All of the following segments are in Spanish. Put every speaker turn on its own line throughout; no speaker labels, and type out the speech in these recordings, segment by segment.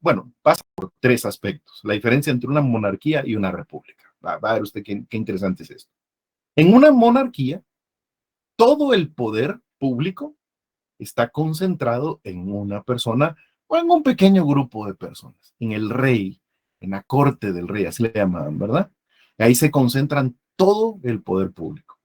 bueno, pasa por tres aspectos. La diferencia entre una monarquía y una república. Va a ver usted qué interesante es esto. En una monarquía, todo el poder público está concentrado en una persona o en un pequeño grupo de personas, en el rey, en la corte del rey, así le llamaban, ¿verdad? Ahí se concentran todo el poder público.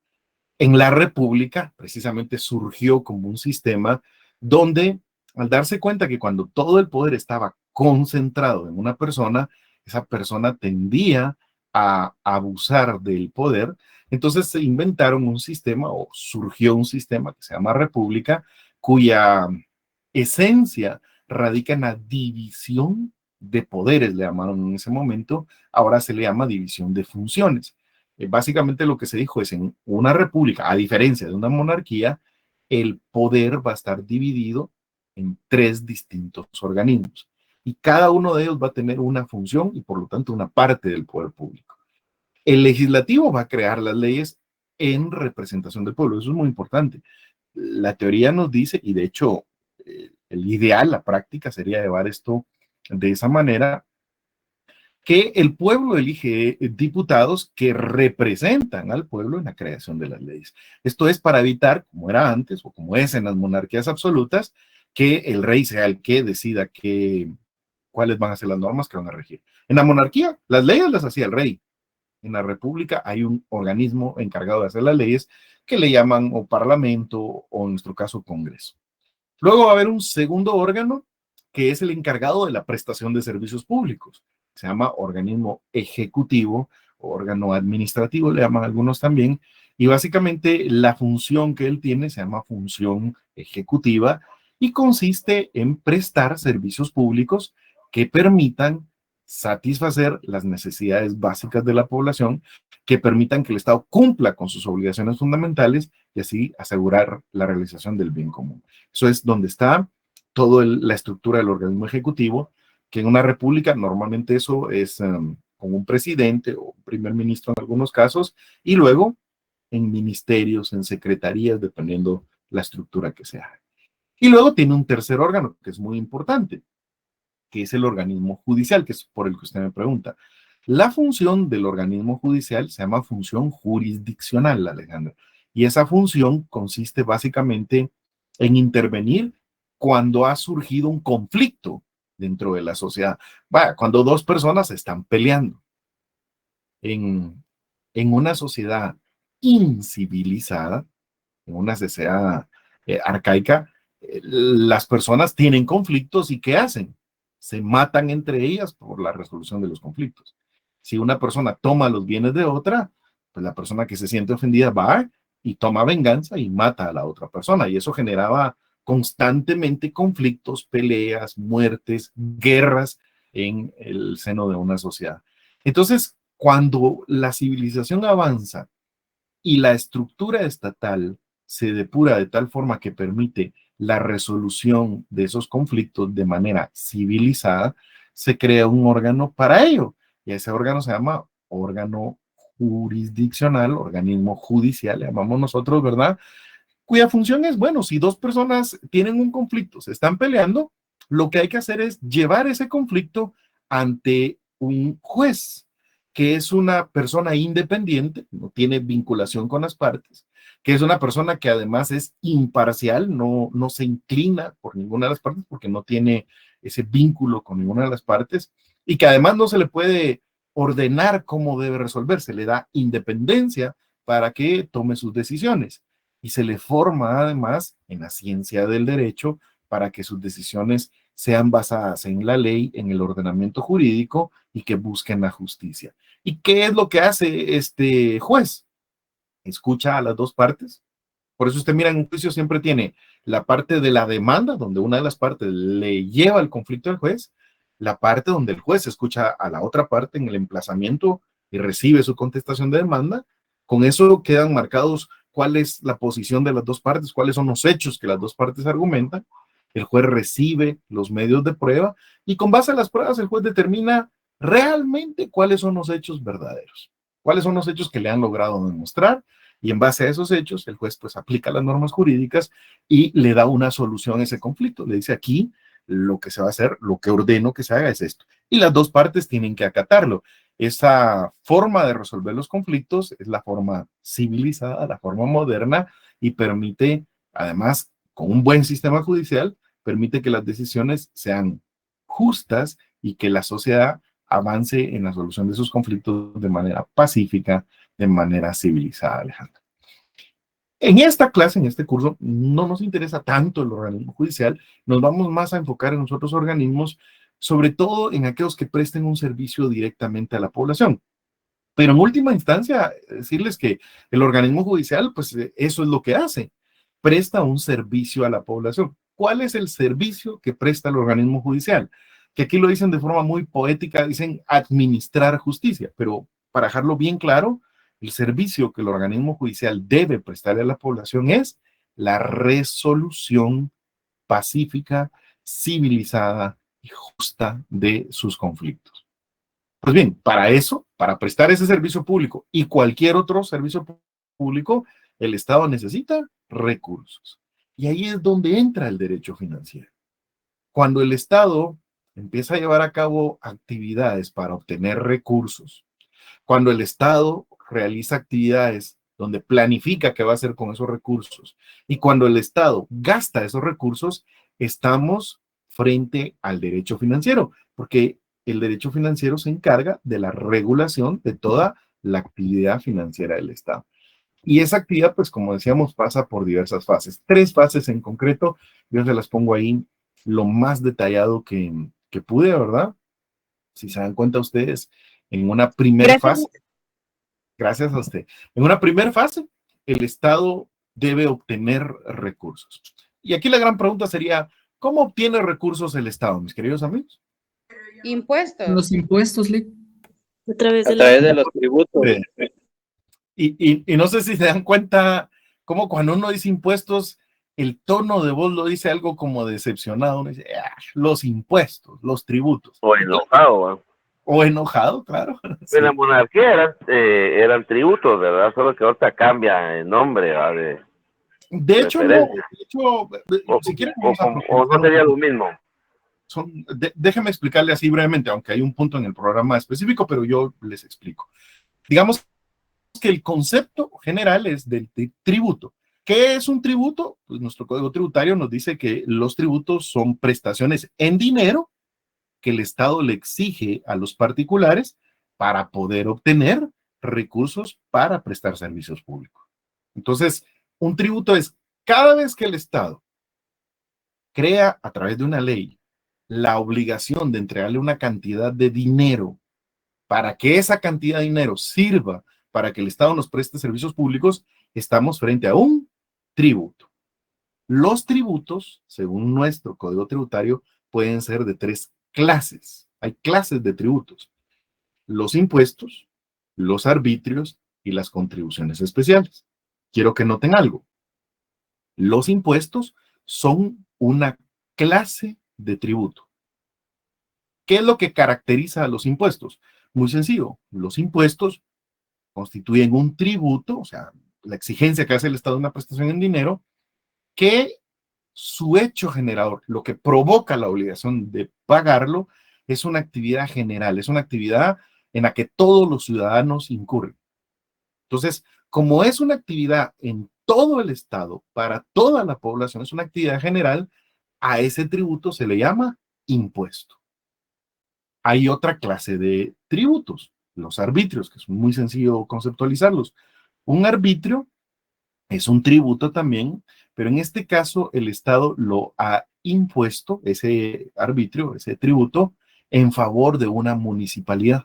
En la república, precisamente surgió como un sistema donde, al darse cuenta que cuando todo el poder estaba concentrado en una persona, esa persona tendía a abusar del poder. Entonces se inventaron un sistema o surgió un sistema que se llama república, cuya esencia radica en la división de poderes, le llamaron en ese momento, ahora se le llama división de funciones. Básicamente lo que se dijo es en una república, a diferencia de una monarquía, el poder va a estar dividido en tres distintos organismos y cada uno de ellos va a tener una función y por lo tanto una parte del poder público. El legislativo va a crear las leyes en representación del pueblo, eso es muy importante. La teoría nos dice, y de hecho el ideal, la práctica sería llevar esto de esa manera, que el pueblo elige diputados que representan al pueblo en la creación de las leyes. Esto es para evitar, como era antes o como es en las monarquías absolutas, que el rey sea el que decida cuáles van a ser las normas que van a regir. En la monarquía, las leyes las hacía el rey. En la república hay un organismo encargado de hacer las leyes que le llaman o parlamento o en nuestro caso congreso. Luego va a haber un segundo órgano que es el encargado de la prestación de servicios públicos. Se llama organismo ejecutivo, órgano administrativo, le llaman algunos también, y básicamente la función que él tiene se llama función ejecutiva y consiste en prestar servicios públicos que permitan satisfacer las necesidades básicas de la población, que permitan que el Estado cumpla con sus obligaciones fundamentales y así asegurar la realización del bien común. Eso es donde está toda la estructura del organismo ejecutivo, que en una república normalmente eso es con un presidente o un primer ministro en algunos casos, y luego en ministerios, en secretarías, dependiendo la estructura que sea. Y luego tiene un tercer órgano, que es muy importante, que es el organismo judicial, que es por el que usted me pregunta. La función del organismo judicial se llama función jurisdiccional, Alejandra, y esa función consiste básicamente en intervenir cuando ha surgido un conflicto dentro de la sociedad. Vaya, cuando dos personas están peleando en una sociedad incivilizada, en una sociedad arcaica, las personas tienen conflictos y ¿qué hacen? Se matan entre ellas por la resolución de los conflictos. Si una persona toma los bienes de otra, pues la persona que se siente ofendida va y toma venganza y mata a la otra persona. Y eso generaba constantemente conflictos, peleas, muertes, guerras en el seno de una sociedad. Entonces, cuando la civilización avanza y la estructura estatal se depura de tal forma que permite la resolución de esos conflictos de manera civilizada, se crea un órgano para ello. Y ese órgano se llama órgano jurisdiccional, organismo judicial, le llamamos nosotros, ¿verdad? Cuya función es, bueno, si dos personas tienen un conflicto, se están peleando, lo que hay que hacer es llevar ese conflicto ante un juez, que es una persona independiente, no tiene vinculación con las partes, que es una persona que además es imparcial, no se inclina por ninguna de las partes porque no tiene ese vínculo con ninguna de las partes y que además no se le puede ordenar cómo debe resolver, se le da independencia para que tome sus decisiones y se le forma además en la ciencia del derecho para que sus decisiones sean basadas en la ley, en el ordenamiento jurídico y que busquen la justicia. ¿Y qué es lo que hace este juez? Escucha a las dos partes. Por eso usted mira en un juicio siempre tiene la parte de la demanda, donde una de las partes le lleva el conflicto al juez, la parte donde el juez escucha a la otra parte en el emplazamiento y recibe su contestación de demanda. Con eso quedan marcados cuál es la posición de las dos partes, cuáles son los hechos que las dos partes argumentan. El juez recibe los medios de prueba y con base a las pruebas el juez determina realmente cuáles son los hechos verdaderos, cuáles son los hechos que le han logrado demostrar y en base a esos hechos el juez pues aplica las normas jurídicas y le da una solución a ese conflicto. Le dice aquí lo que se va a hacer, lo que ordeno que se haga es esto. Y las dos partes tienen que acatarlo. Esa forma de resolver los conflictos es la forma civilizada, la forma moderna, y permite, además, con un buen sistema judicial, permite que las decisiones sean justas y que la sociedad avance en la solución de sus conflictos de manera pacífica, de manera civilizada, Alejandro. En esta clase, en este curso, no nos interesa tanto el organismo judicial, nos vamos más a enfocar en los otros organismos, sobre todo en aquellos que presten un servicio directamente a la población. Pero en última instancia, decirles que el organismo judicial, pues eso es lo que hace, presta un servicio a la población. ¿Cuál es el servicio que presta el organismo judicial? Que aquí lo dicen de forma muy poética, dicen administrar justicia, pero para dejarlo bien claro, el servicio que el organismo judicial debe prestarle a la población es la resolución pacífica, civilizada y justa de sus conflictos. Pues bien, para eso, para prestar ese servicio público y cualquier otro servicio público, el Estado necesita recursos. Y ahí es donde entra el derecho financiero. Cuando el Estado empieza a llevar a cabo actividades para obtener recursos, cuando el Estado realiza actividades donde planifica qué va a hacer con esos recursos y cuando el Estado gasta esos recursos, estamos frente al derecho financiero, porque el derecho financiero se encarga de la regulación de toda la actividad financiera del Estado. Y esa actividad, pues como decíamos, pasa por diversas fases. 3 fases en concreto, yo se las pongo ahí lo más detallado que pude, ¿verdad? Si se dan cuenta ustedes, en una primera fase, gracias a usted, en una primera fase, el Estado debe obtener recursos. Y aquí la gran pregunta sería, ¿cómo obtiene recursos el Estado, mis queridos amigos?
Impuestos.
Los impuestos, Lick.
A través
A
de
través de los tributos.
Y no sé si se dan cuenta, cómo cuando uno dice impuestos, el tono de voz lo dice algo como decepcionado. Uno dice, los impuestos, los tributos.
O enojado. ¿eh?
O enojado, claro. Sí.
En la monarquía eran tributos, ¿verdad? Solo que ahorita cambia el nombre, ¿verdad?
De hecho, no. De hecho, si quieren,
o no sería lo mismo.
Déjenme explicarle así brevemente, aunque hay un punto en el programa específico, pero yo les explico. Digamos que el concepto general es del tributo. ¿Qué es un tributo? Pues nuestro Código Tributario nos dice que los tributos son prestaciones en dinero que el Estado le exige a los particulares para poder obtener recursos para prestar servicios públicos. Entonces, un tributo es cada vez que el Estado crea a través de una ley la obligación de entregarle una cantidad de dinero para que esa cantidad de dinero sirva para que el Estado nos preste servicios públicos, estamos frente a un tributo. Los tributos, según nuestro Código Tributario, pueden ser de 3 clases. Hay clases de tributos: los impuestos, los arbitrios y las contribuciones especiales. Quiero que noten algo. Los impuestos son una clase de tributo. ¿Qué es lo que caracteriza a los impuestos? Muy sencillo. Los impuestos constituyen un tributo, o sea, la exigencia que hace el Estado de una prestación en dinero, que su hecho generador, lo que provoca la obligación de pagarlo, es una actividad general, es una actividad en la que todos los ciudadanos incurren. Entonces, como es una actividad en todo el Estado, para toda la población, es una actividad general, a ese tributo se le llama impuesto. Hay otra clase de tributos, los arbitrios, que es muy sencillo conceptualizarlos. Un arbitrio es un tributo también, pero en este caso el Estado lo ha impuesto, ese arbitrio, ese tributo, en favor de una municipalidad.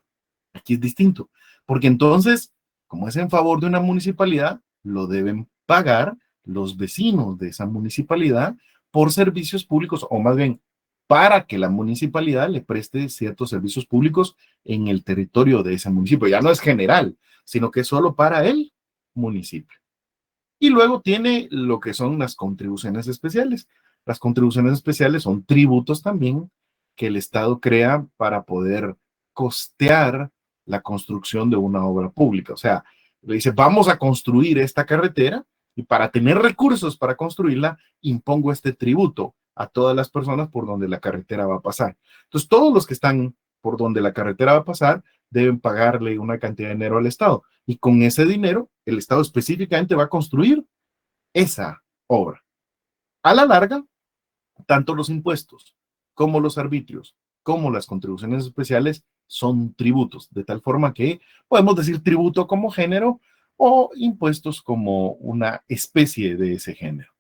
Aquí es distinto, porque entonces, como es en favor de una municipalidad, lo deben pagar los vecinos de esa municipalidad por servicios públicos, o más bien, para que la municipalidad le preste ciertos servicios públicos en el territorio de ese municipio. Ya no es general, sino que es solo para el municipio. Y luego tiene lo que son las contribuciones especiales. Las contribuciones especiales son tributos también que el Estado crea para poder costear la construcción de una obra pública. O sea, le dice, vamos a construir esta carretera y para tener recursos para construirla, impongo este tributo a todas las personas por donde la carretera va a pasar. Entonces, todos los que están por donde la carretera va a pasar deben pagarle una cantidad de dinero al Estado. Y con ese dinero, el Estado específicamente va a construir esa obra. A la larga, tanto los impuestos como los arbitrios, como las contribuciones especiales son tributos, de tal forma que podemos decir tributo como género o impuestos como una especie de ese género.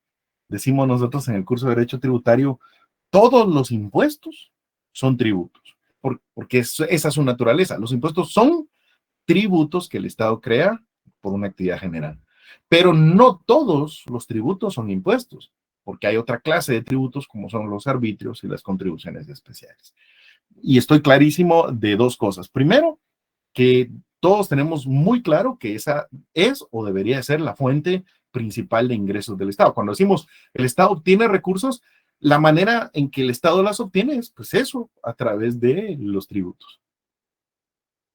Decimos nosotros en el curso de Derecho Tributario, todos los impuestos son tributos, porque esa es su naturaleza. Los impuestos son tributos que el Estado crea por una actividad general. Pero no todos los tributos son impuestos, porque hay otra clase de tributos como son los arbitrios y las contribuciones especiales. Y estoy clarísimo de dos cosas. Primero, que todos tenemos muy claro que esa es o debería ser la fuente principal de ingresos del Estado. Cuando decimos el Estado obtiene recursos, la manera en que el Estado las obtiene es pues eso, a través de los tributos.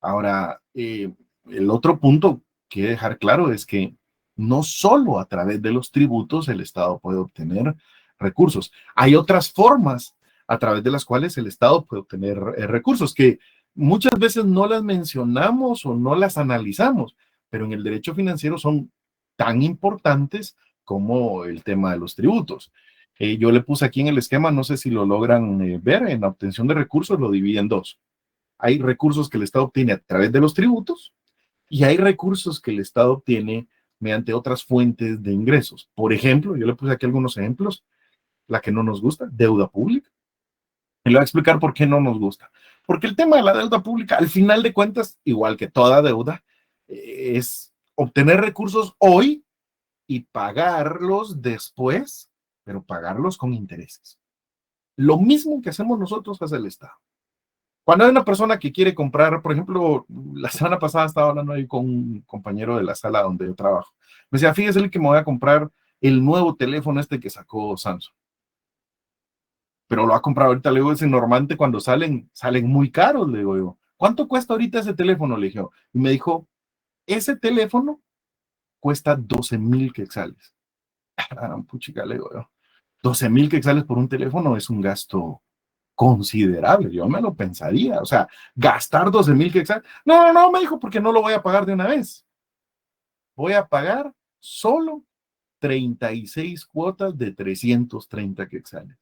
Ahora, el otro punto que dejar claro es que no solo a través de los tributos el Estado puede obtener recursos. Hay otras formas a través de las cuales el Estado puede obtener recursos que muchas veces no las mencionamos o no las analizamos, pero en el derecho financiero son tan importantes como el tema de los tributos. Yo le puse aquí en el esquema, no sé si lo logran ver, en la obtención de recursos lo divide en dos. Hay recursos que el Estado obtiene a través de los tributos y hay recursos que el Estado obtiene mediante otras fuentes de ingresos. Por ejemplo, yo le puse aquí algunos ejemplos, la que no nos gusta, deuda pública. Y le voy a explicar por qué no nos gusta. Porque el tema de la deuda pública, al final de cuentas, igual que toda deuda, es obtener recursos hoy y pagarlos después, pero pagarlos con intereses. Lo mismo que hacemos nosotros hace el Estado. Cuando hay una persona que quiere comprar, por ejemplo, la semana pasada estaba hablando ahí con un compañero de la sala donde yo trabajo. Me decía, fíjese que me voy a comprar el nuevo teléfono este que sacó Samsung. Pero lo ha comprado ahorita, le digo, ese normalmente cuando salen muy caros, le digo yo. ¿Cuánto cuesta ahorita ese teléfono? Le dije. Y me dijo, ese teléfono cuesta 12,000 quetzales. Puchica, le digo yo. 12,000 quetzales por un teléfono es un gasto considerable, yo me lo pensaría, o sea, gastar 12,000 quetzales. No, no, no, me dijo, porque no lo voy a pagar de una vez. Voy a pagar solo 36 cuotas de 330 quetzales.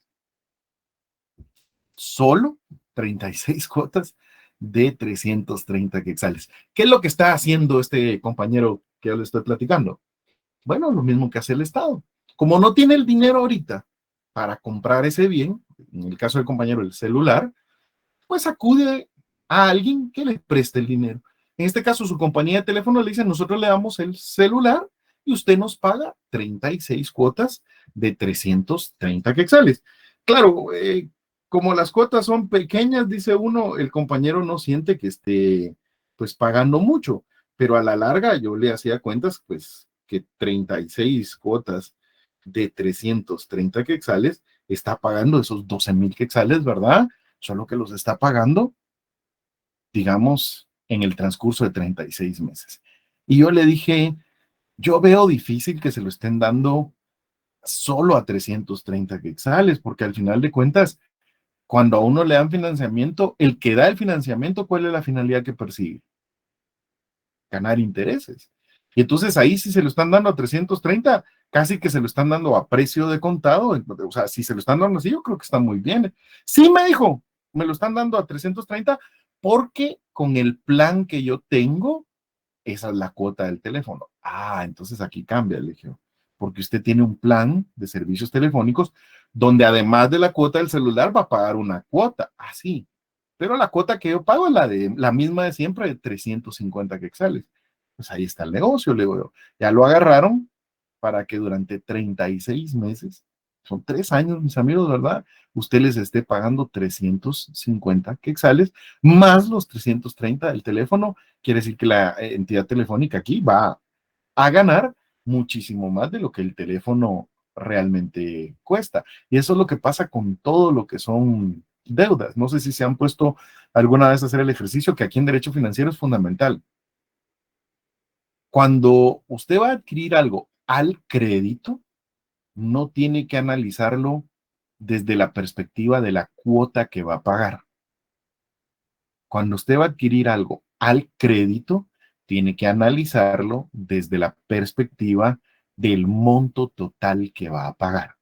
Solo 36 cuotas de 330 quetzales. ¿Qué es lo que está haciendo este compañero que yo le estoy platicando? Bueno, lo mismo que hace el Estado. Como no tiene el dinero ahorita para comprar ese bien, en el caso del compañero, el celular, pues acude a alguien que le preste el dinero. En este caso, su compañía de teléfono le dice, nosotros le damos el celular y usted nos paga 36 cuotas de 330 quetzales. Claro, como las cuotas son pequeñas, dice uno, el compañero no siente que esté pues pagando mucho, pero a la larga yo le hacía cuentas pues que 36 cuotas de 330 quetzales está pagando esos 12,000 quetzales, ¿verdad? Solo que los está pagando, digamos, en el transcurso de 36 meses. Y yo le dije, yo veo difícil que se lo estén dando solo a 330 quetzales, porque al final de cuentas, cuando a uno le dan financiamiento, el que da el financiamiento, ¿cuál es la finalidad que persigue? Ganar intereses. Y entonces ahí si se lo están dando a 330, casi que se lo están dando a precio de contado. O sea, si se lo están dando así, yo creo que está muy bien. Sí, me dijo, me lo están dando a 330 porque con el plan que yo tengo, esa es la cuota del teléfono. Ah, entonces aquí cambia, le dije, porque usted tiene un plan de servicios telefónicos donde además de la cuota del celular va a pagar una cuota. Ah, sí, pero la cuota que yo pago es la misma de siempre, de 350 quetzales. Pues ahí está el negocio, le digo yo. Ya lo agarraron para que durante 36 meses, son 3 años, mis amigos, ¿verdad? Usted les esté pagando 350 quetzales más los 330 del teléfono. Quiere decir que la entidad telefónica aquí va a ganar muchísimo más de lo que el teléfono realmente cuesta. Y eso es lo que pasa con todo lo que son deudas. No sé si se han puesto alguna vez a hacer el ejercicio que aquí en derecho financiero es fundamental. Cuando usted va a adquirir algo al crédito, no tiene que analizarlo desde la perspectiva de la cuota que va a pagar. Cuando usted va a adquirir algo al crédito, tiene que analizarlo desde la perspectiva del monto total que va a pagar.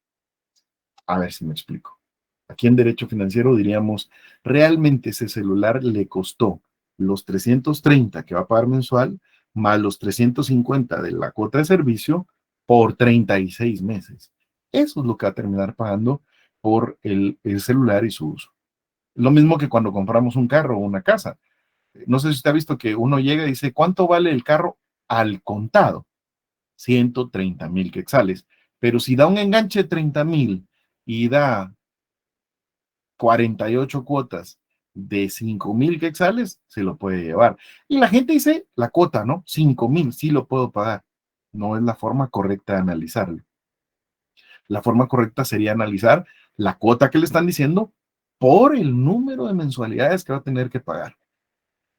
A ver si me explico. Aquí en Derecho Financiero diríamos, realmente ese celular le costó los 330 que va a pagar mensual, más los 350 de la cuota de servicio por 36 meses. Eso es lo que va a terminar pagando por el celular y su uso. Lo mismo que cuando compramos un carro o una casa. No sé si usted ha visto que uno llega y dice, ¿cuánto vale el carro al contado? 130,000 quetzales. Pero si da un enganche de 30,000 y da 48 cuotas de 5,000 quetzales, se lo puede llevar. Y la gente dice, la cuota, ¿no? 5,000, sí lo puedo pagar. No es la forma correcta de analizarlo. La forma correcta sería analizar la cuota que le están diciendo por el número de mensualidades que va a tener que pagar.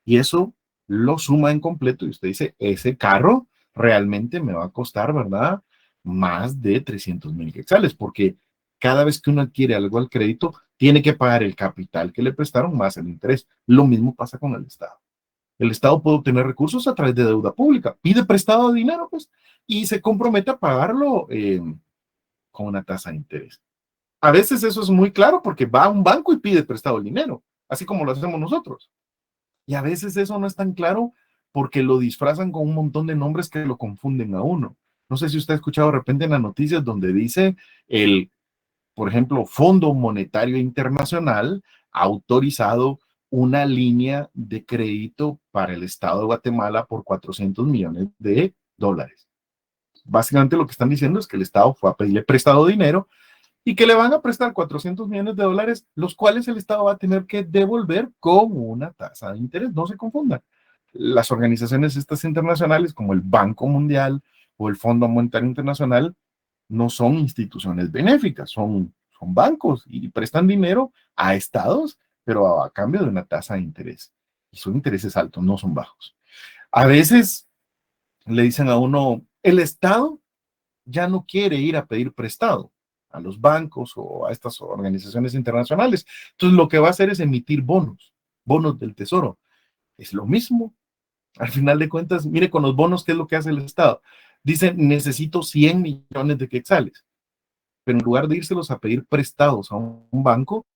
Y eso lo suma en completo y usted dice, ese carro realmente me va a costar, ¿verdad? Más de 300,000 quetzales, porque cada vez que uno adquiere algo al crédito, tiene que pagar el capital que le prestaron más el interés. Lo mismo pasa con el Estado. El Estado puede obtener recursos a través de deuda pública, pide prestado dinero, pues, y se compromete a pagarlo con una tasa de interés. A veces eso es muy claro porque va a un banco y pide prestado el dinero, así como lo hacemos nosotros. Y a veces eso no es tan claro porque lo disfrazan con un montón de nombres que lo confunden a uno. No sé si usted ha escuchado de repente en las noticias donde dice el, por ejemplo, Fondo Monetario Internacional ha autorizado una línea de crédito para el Estado de Guatemala por 400 millones de dólares. Básicamente lo que están diciendo es que el Estado fue a pedirle prestado dinero y que le van a prestar 400 millones de dólares, los cuales el Estado va a tener que devolver con una tasa de interés. No se confundan. Las organizaciones estas internacionales, como el Banco Mundial o el Fondo Monetario Internacional, no son instituciones benéficas, son bancos y prestan dinero a estados, pero a cambio de una tasa de interés. Y son intereses altos, no son bajos. A veces le dicen a uno, el Estado ya no quiere ir a pedir prestado a los bancos o a estas organizaciones internacionales. Entonces lo que va a hacer es emitir bonos, bonos del tesoro. Es lo mismo. Al final de cuentas, mire con los bonos, ¿qué es lo que hace el Estado? Dice, necesito 100 millones de quetzales, pero en lugar de írselos a pedir prestados a un banco,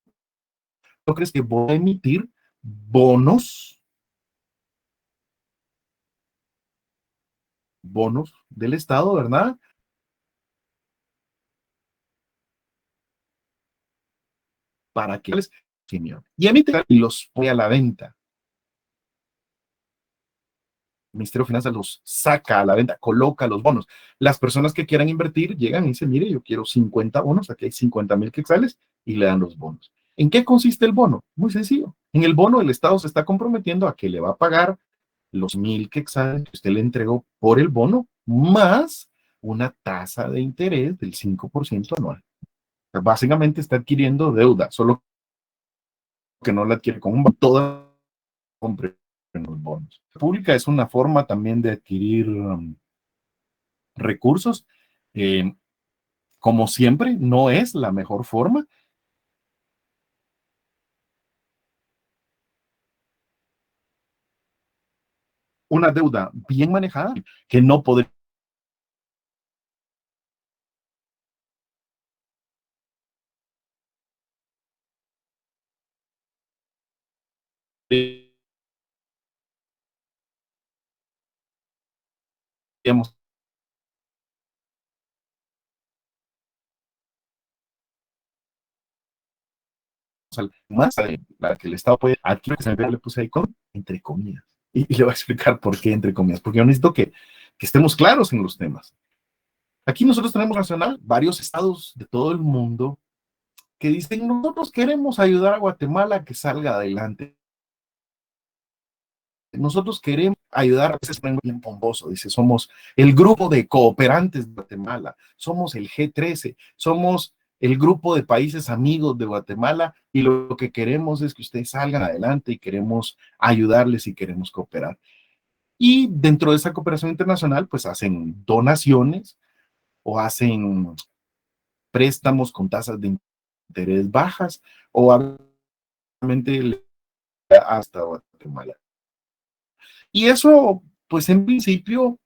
¿no crees que voy a emitir bonos, bonos del Estado, ¿verdad? Para que les y emite y los pone a la venta. El Ministerio de Finanzas los saca a la venta, coloca los bonos. Las personas que quieran invertir llegan y dicen, mire, yo quiero 50 bonos, aquí hay 50,000 quetzales y le dan los bonos. ¿En qué consiste el bono? Muy sencillo. En el bono el Estado se está comprometiendo a que le va a pagar los 1,000 quetzales que usted le entregó por el bono, más una tasa de interés del 5% anual. Básicamente está adquiriendo deuda, solo que no la adquiere con un bono, toda compra en los bonos. La pública es una forma también de adquirir recursos. Eh, como siempre, no es la mejor forma. Una deuda bien manejada que no podríamos más la que el Estado puede adquirir, que se me le puse ahí con entre comillas. Y le voy a explicar por qué entre comillas, porque yo necesito que estemos claros en los temas. Aquí nosotros tenemos nacional varios estados de todo el mundo que dicen, nosotros queremos ayudar a Guatemala a que salga adelante. Nosotros queremos ayudar, a veces es bien pomposo, dice, somos el grupo de cooperantes de Guatemala, somos el G13, somos el grupo de países amigos de Guatemala y lo que queremos es que ustedes salgan adelante y queremos ayudarles y queremos cooperar. Y dentro de esa cooperación internacional, pues hacen donaciones o hacen préstamos con tasas de interés bajas o obviamente hasta Guatemala. Y eso, pues en principio,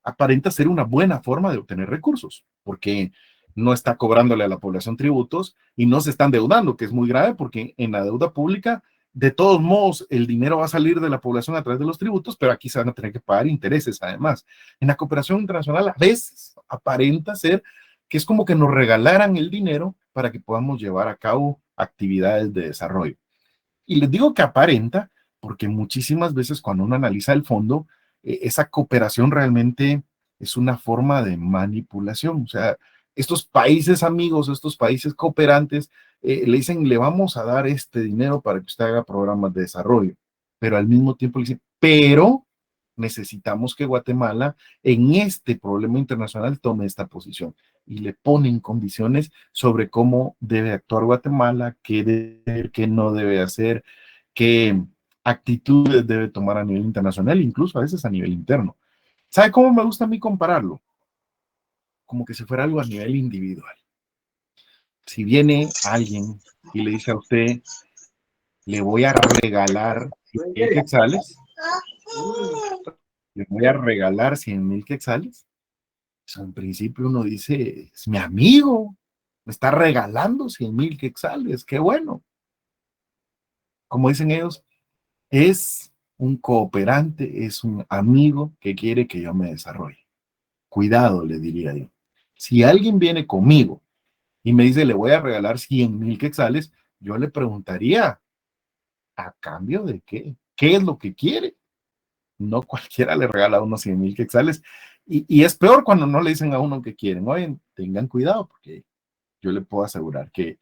aparenta ser una buena forma de obtener recursos, porque no está cobrándole a la población tributos y no se están endeudando, que es muy grave porque en la deuda pública, de todos modos, el dinero va a salir de la población a través de los tributos, pero aquí se van a tener que pagar intereses además. En la cooperación internacional a veces aparenta ser que es como que nos regalaran el dinero para que podamos llevar a cabo actividades de desarrollo. Y les digo que aparenta porque muchísimas veces cuando uno analiza el fondo, esa cooperación realmente es una forma de manipulación. O sea, estos países amigos, estos países cooperantes, le dicen, le vamos a dar este dinero para que usted haga programas de desarrollo, pero al mismo tiempo le dicen, pero necesitamos que Guatemala en este problema internacional tome esta posición y le ponen condiciones sobre cómo debe actuar Guatemala, qué debe, qué no debe hacer, qué actitudes debe tomar a nivel internacional, incluso a veces a nivel interno. ¿Sabe cómo me gusta a mí compararlo? Como que si fuera algo a nivel individual. Si viene alguien y le dice a usted, le voy a regalar 100,000 quetzales, le voy a regalar 100,000 quetzales, pues en principio uno dice, es mi amigo, me está regalando 100,000 quetzales, qué bueno. Como dicen ellos, es un cooperante, es un amigo que quiere que yo me desarrolle. Cuidado, le diría yo. Si alguien viene conmigo y me dice, le voy a regalar 100,000 quetzales, yo le preguntaría, ¿a cambio de qué? ¿Qué es lo que quiere? No cualquiera le regala a uno 100,000 quetzales. Y es peor cuando no le dicen a uno que quieren. Oye, tengan cuidado, porque yo le puedo asegurar que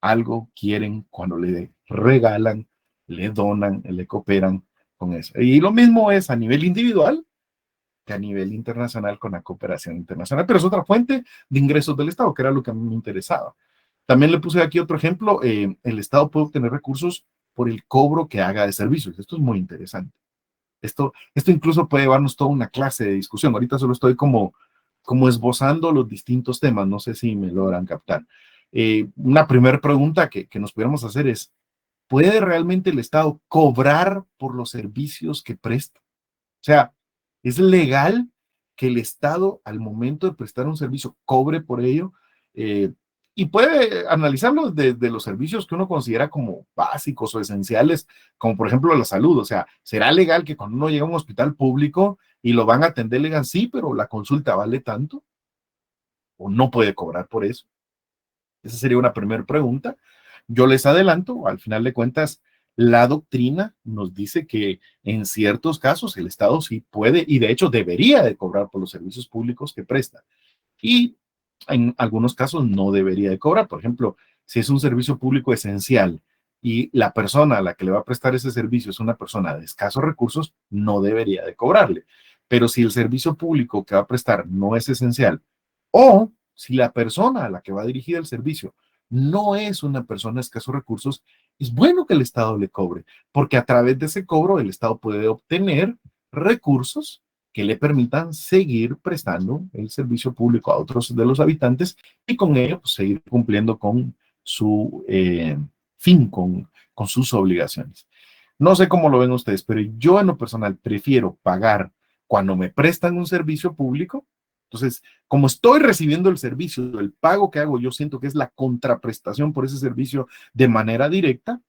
algo quieren cuando le regalan, le donan, le cooperan con eso. Y lo mismo es a nivel individual que a nivel internacional con la cooperación internacional, pero es otra fuente de ingresos del Estado, que era lo que a mí me interesaba. También le puse aquí otro ejemplo, el Estado puede obtener recursos por el cobro que haga de servicios. Esto es muy interesante. Esto incluso puede llevarnos toda una clase de discusión. Ahorita solo estoy como esbozando los distintos temas, no sé si me logran captar. Una primera pregunta que nos pudiéramos hacer es, ¿puede realmente el Estado cobrar por los servicios que presta? O sea, ¿es legal que el Estado al momento de prestar un servicio cobre por ello? Eh, y puede analizarlo desde los servicios que uno considera como básicos o esenciales, como por ejemplo la salud. O sea, ¿será legal que cuando uno llega a un hospital público y lo van a atender, le digan sí, pero la consulta vale tanto? ¿O no puede cobrar por eso? Esa sería una primera pregunta. Yo les adelanto, al final de cuentas, la doctrina nos dice que en ciertos casos el Estado sí puede y de hecho debería de cobrar por los servicios públicos que presta. Y en algunos casos no debería de cobrar. Por ejemplo, si es un servicio público esencial y la persona a la que le va a prestar ese servicio es una persona de escasos recursos, no debería de cobrarle. Pero si el servicio público que va a prestar no es esencial o si la persona a la que va dirigida el servicio no es una persona de escasos recursos, es bueno que el Estado le cobre, porque a través de ese cobro el Estado puede obtener recursos que le permitan seguir prestando el servicio público a otros de los habitantes y con ello pues, seguir cumpliendo con su fin, con sus obligaciones. No sé cómo lo ven ustedes, pero yo en lo personal prefiero pagar cuando me prestan un servicio público. Entonces, como estoy recibiendo el servicio, el pago que hago, yo siento que es la contraprestación por ese servicio de manera directa,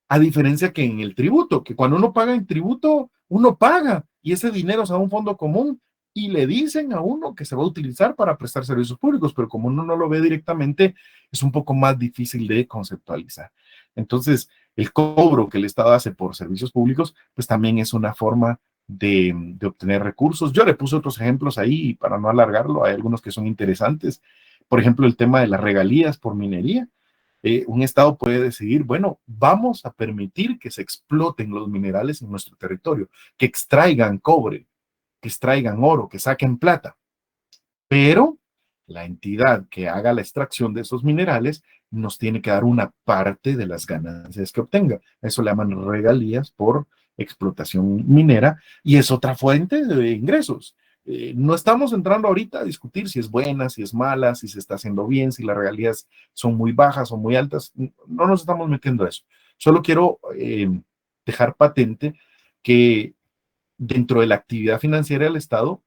a diferencia que en el tributo, que cuando uno paga en tributo, uno paga y ese dinero se va a un fondo común y le dicen a uno que se va a utilizar para prestar servicios públicos, pero como uno no lo ve directamente, es un poco más difícil de conceptualizar. Entonces, el cobro que el Estado hace por servicios públicos, pues también es una forma de obtener recursos. Yo le puse otros ejemplos ahí para no alargarlo, hay algunos que son interesantes. Por ejemplo, el tema de las regalías por minería. Un Estado puede decidir, bueno, vamos a permitir que se exploten los minerales en nuestro territorio, que extraigan cobre, que extraigan oro, que saquen plata, pero la entidad que haga la extracción de esos minerales nos tiene que dar una parte de las ganancias que obtenga. Eso le llaman regalías por explotación minera y es otra fuente de ingresos. No estamos entrando ahorita a discutir si es buena, si es mala, si se está haciendo bien, si las regalías son muy bajas o muy altas. No nos estamos metiendo a eso. Solo quiero dejar patente que dentro de la actividad financiera del Estado,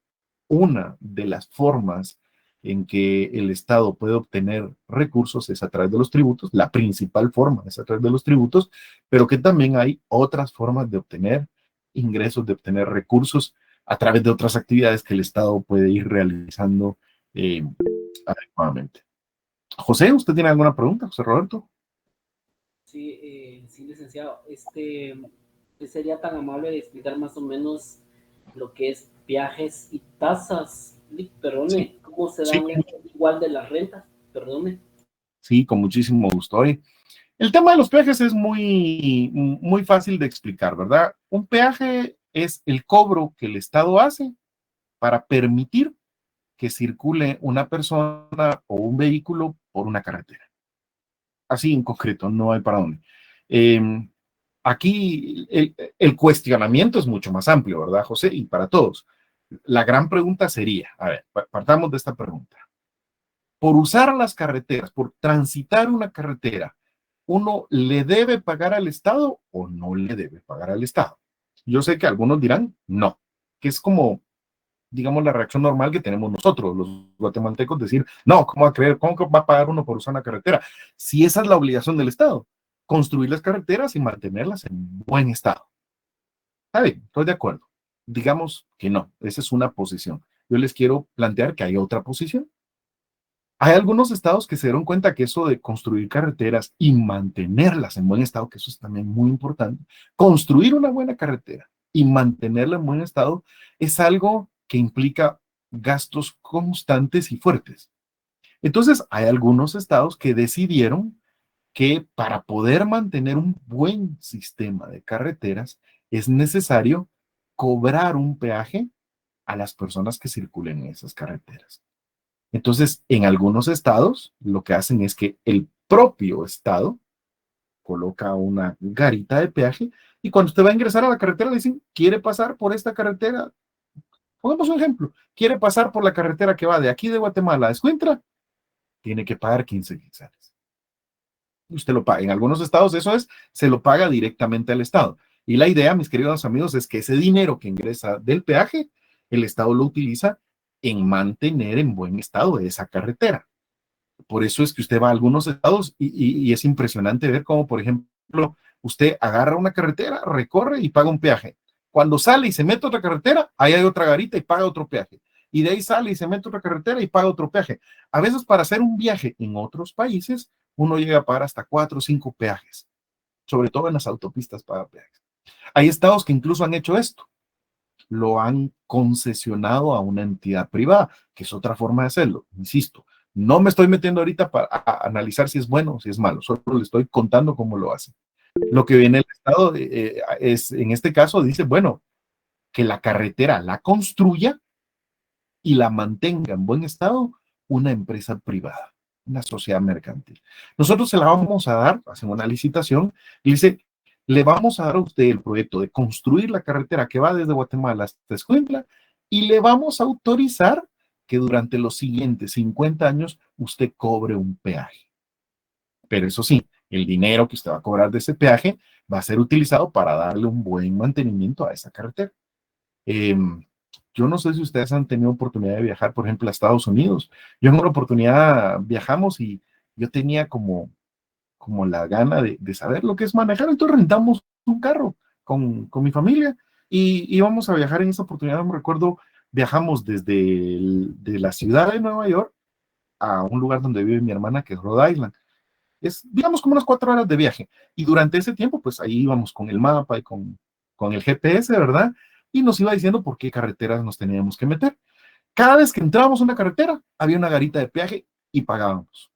una de las formas en que el Estado puede obtener recursos es a través de los tributos, la principal forma es a través de los tributos, pero que también hay otras formas de obtener ingresos, de obtener recursos a través de otras actividades que el Estado puede ir realizando eh, adecuadamente. José, ¿usted tiene alguna pregunta, José Roberto?
Sí, sí, licenciado. ¿Sería tan amable de explicar más o menos lo que es viajes y tasas? Perdone, ¿cómo se
Sí,
dan igual de las rentas? Perdone.
sí, con muchísimo gusto. Oye, el tema de los peajes es muy fácil de explicar, ¿verdad? Un peaje es el cobro que el Estado hace para permitir que circule una persona o un vehículo por una carretera. Así en concreto, no hay para dónde. Eh, Aquí el cuestionamiento es mucho más amplio, ¿verdad, José? Y para todos. La gran pregunta sería, a ver, partamos de esta pregunta. Por usar las carreteras, por transitar una carretera, ¿uno le debe pagar al Estado o no le debe pagar al Estado? Yo sé que algunos dirán no, que es como, digamos, la reacción normal que tenemos nosotros, los guatemaltecos, decir, no, ¿cómo va a creer? ¿Cómo va a pagar uno por usar una carretera? Si esa es la obligación del Estado, construir las carreteras y mantenerlas en buen estado. Está bien, estoy de acuerdo. Digamos que no, esa es una posición. Yo les quiero plantear que hay otra posición. Hay algunos estados que se dieron cuenta que eso de construir carreteras y mantenerlas en buen estado, que eso es también muy importante, construir una buena carretera y mantenerla en buen estado es algo que implica gastos constantes y fuertes. Entonces, hay algunos estados que decidieron que para poder mantener un buen sistema de carreteras es necesario cobrar un peaje a las personas que circulen en esas carreteras. Entonces, en algunos estados, lo que hacen es que el propio estado coloca una garita de peaje y cuando usted va a ingresar a la carretera le dicen, ¿quiere pasar por esta carretera? Pongamos un ejemplo, ¿quiere pasar por la carretera que va de aquí de Guatemala a Escuintla? Tiene que pagar 15 quetzales. Usted lo paga. En algunos estados eso es, se lo paga directamente al estado. Y la idea, mis queridos amigos, es que ese dinero que ingresa del peaje, el estado lo utiliza en mantener en buen estado esa carretera. Por eso es que usted va a algunos estados y es impresionante ver cómo, por ejemplo, usted agarra una carretera, recorre y paga un peaje. Cuando sale y se mete a otra carretera, ahí hay otra garita y paga otro peaje. Y de ahí sale y se mete a otra carretera y paga otro peaje. A veces para hacer un viaje en otros países, uno llega a pagar hasta 4 o 5 peajes, sobre todo en las autopistas paga peajes. Hay estados que incluso han hecho esto, lo han concesionado a una entidad privada, que es otra forma de hacerlo. Insisto, no me estoy metiendo ahorita para analizar si es bueno o si es malo, solo le estoy contando cómo lo hacen. Lo que viene el Estado es, en este caso, dice, bueno, que la carretera la construya y la mantenga en buen estado una empresa privada, una sociedad mercantil. Nosotros se la vamos a dar, hacemos una licitación, y dice, le vamos a dar a usted el proyecto de construir la carretera que va desde Guatemala hasta Escuintla y le vamos a autorizar que durante los siguientes 50 años usted cobre un peaje. Pero eso sí, el dinero que usted va a cobrar de ese peaje va a ser utilizado para darle un buen mantenimiento a esa carretera. Eh, yo no sé si ustedes han tenido oportunidad de viajar, por ejemplo, a Estados Unidos. Yo en una oportunidad viajamos y yo tenía como la gana de saber lo que es manejar, entonces rentamos un carro con mi familia y íbamos a viajar en esa oportunidad, no me recuerdo, viajamos desde de la ciudad de Nueva York a un lugar donde vive mi hermana, que es Rhode Island. Es, digamos, como unas 4 horas de viaje. Y durante ese tiempo, pues ahí íbamos con el mapa y con el GPS, ¿verdad? Y nos iba diciendo por qué carreteras nos teníamos que meter. Cada vez que entrábamos a una carretera, había una garita de peaje y pagábamos.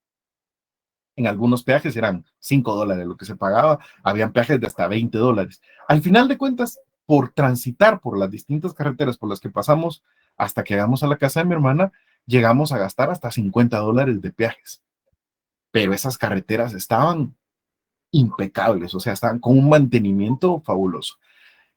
En algunos peajes eran $5 lo que se pagaba, habían peajes de hasta $20. Al final de cuentas, por transitar por las distintas carreteras por las que pasamos hasta que llegamos a la casa de mi hermana, llegamos a gastar hasta $50 de peajes. Pero esas carreteras estaban impecables, o sea, estaban con un mantenimiento fabuloso.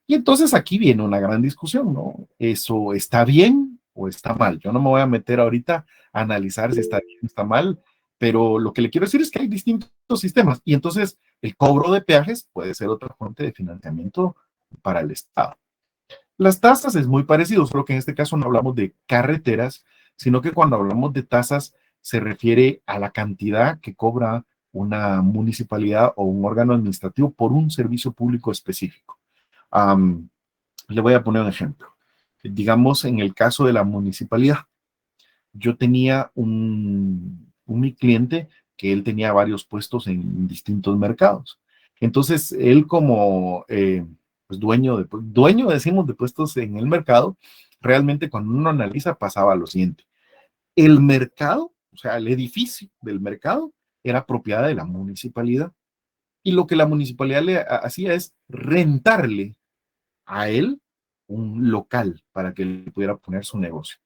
Y entonces aquí viene una gran discusión, ¿no? ¿Eso está bien o está mal. Yo no me voy a meter ahorita a analizar si está bien o está mal, pero lo que le quiero decir es que hay distintos sistemas y entonces el cobro de peajes puede ser otra fuente de financiamiento para el Estado. Las tasas es muy parecido, solo que en este caso no hablamos de carreteras, sino que cuando hablamos de tasas se refiere a la cantidad que cobra una municipalidad o un órgano administrativo por un servicio público específico. Um, Le voy a poner un ejemplo. Digamos, en el caso de la municipalidad, yo tenía mi cliente que él tenía varios puestos en distintos mercados. Entonces, él como pues dueño, decimos, de puestos en el mercado, realmente cuando uno analiza pasaba lo siguiente. El mercado, o sea, el edificio del mercado era propiedad de la municipalidad y lo que la municipalidad le hacía es rentarle a él un local para que él pudiera poner su negocio.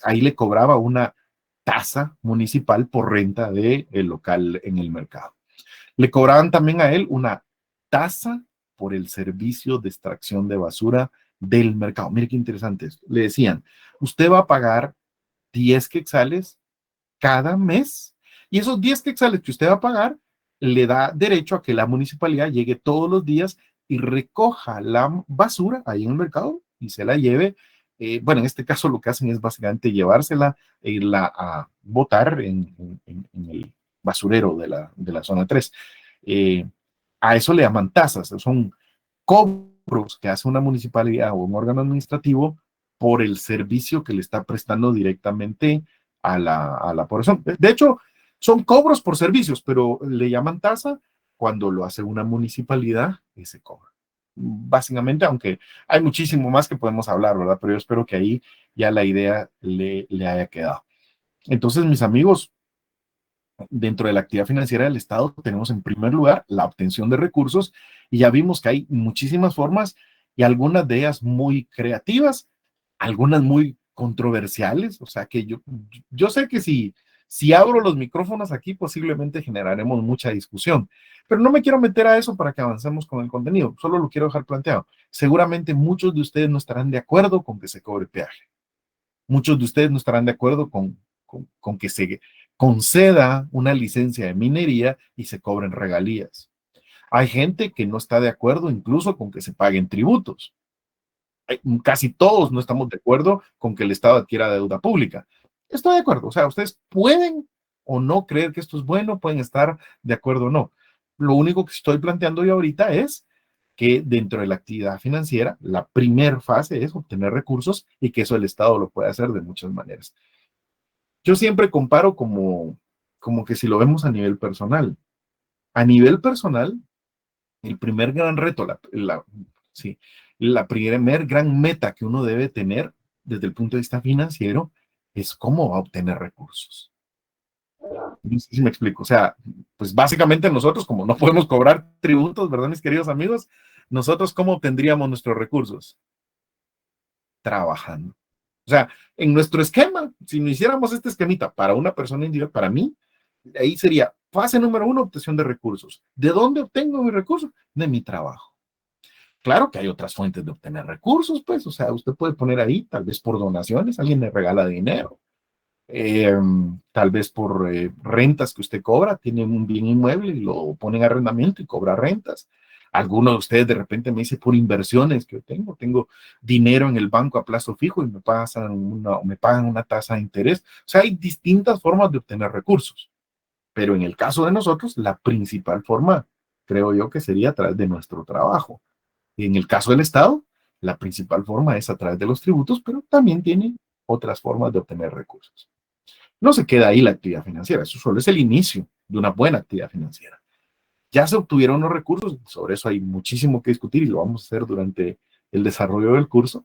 Ahí le cobraba una tasa municipal por renta del local en el mercado. Le cobraban también a él una tasa por el servicio de extracción de basura del mercado. Mire qué interesante esto. Le decían, usted va a pagar 10 quetzales cada mes y esos 10 quetzales que usted va a pagar le da derecho a que la municipalidad llegue todos los días y recoja la basura ahí en el mercado y se la lleve. Bueno, en este caso lo que hacen es básicamente llevársela e irla a botar en el basurero de la zona 3. Eh, a eso le llaman tasas, son cobros que hace una municipalidad o un órgano administrativo por el servicio que le está prestando directamente a la población. De hecho, son cobros por servicios, pero le llaman tasa cuando lo hace una municipalidad y se cobra. Básicamente, aunque hay muchísimo más que podemos hablar, ¿verdad? Pero yo espero que ahí ya la idea le haya quedado. Entonces, mis amigos, dentro de la actividad financiera del Estado tenemos en primer lugar la obtención de recursos y ya vimos que hay muchísimas formas y algunas de ellas muy creativas, algunas muy controversiales, o sea que yo sé que si abro los micrófonos aquí posiblemente generaremos mucha discusión, pero no me quiero meter a eso para que avancemos con el contenido, solo lo quiero dejar planteado. Seguramente muchos de ustedes no estarán de acuerdo con que se cobre peaje. Muchos de ustedes no estarán de acuerdo con que se conceda una licencia de minería y se cobren regalías. Hay gente que no está de acuerdo incluso con que se paguen tributos. Casi todos no estamos de acuerdo con que el Estado adquiera deuda pública. Estoy de acuerdo, o sea, ustedes pueden o no creer que esto es bueno, pueden estar de acuerdo o no. Lo único que estoy planteando yo ahorita es que dentro de la actividad financiera, la primer fase es obtener recursos y que eso el Estado lo puede hacer de muchas maneras. Yo siempre comparo como que si lo vemos a nivel personal. A nivel personal, el primer gran reto, sí, la primer gran meta que uno debe tener desde el punto de vista financiero es cómo va a obtener recursos. No sé si me explico. O sea, pues básicamente nosotros, como no podemos cobrar tributos, ¿verdad, mis queridos amigos? Nosotros, ¿cómo obtendríamos nuestros recursos? Trabajando. O sea, en nuestro esquema, si no hiciéramos este esquemita para una persona individual, para mí, ahí sería fase número 1, obtención de recursos. ¿De dónde obtengo mis recursos? De mi trabajo. Claro que hay otras fuentes de obtener recursos, pues, o sea, usted puede poner ahí, tal vez por donaciones, alguien le regala dinero, tal vez por rentas que usted cobra, tiene un bien inmueble y lo pone en arrendamiento y cobra rentas. Algunos de ustedes de repente me dice por inversiones que yo tengo dinero en el banco a plazo fijo y me pagan una tasa de interés. O sea, hay distintas formas de obtener recursos, pero en el caso de nosotros, la principal forma, creo yo, que sería a través de nuestro trabajo. Y en el caso del Estado, la principal forma es a través de los tributos, pero también tiene otras formas de obtener recursos. No se queda ahí la actividad financiera, eso solo es el inicio de una buena actividad financiera. Ya se obtuvieron los recursos, sobre eso hay muchísimo que discutir y lo vamos a hacer durante el desarrollo del curso,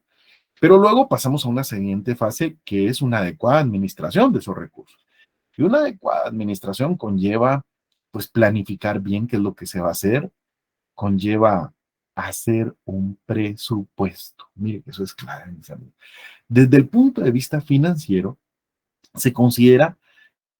pero luego pasamos a una siguiente fase que es una adecuada administración de esos recursos. Y una adecuada administración conlleva, pues, planificar bien qué es lo que se va a hacer, conlleva hacer un presupuesto. Mire que eso es clave, mis amigos. Desde el punto de vista financiero, se considera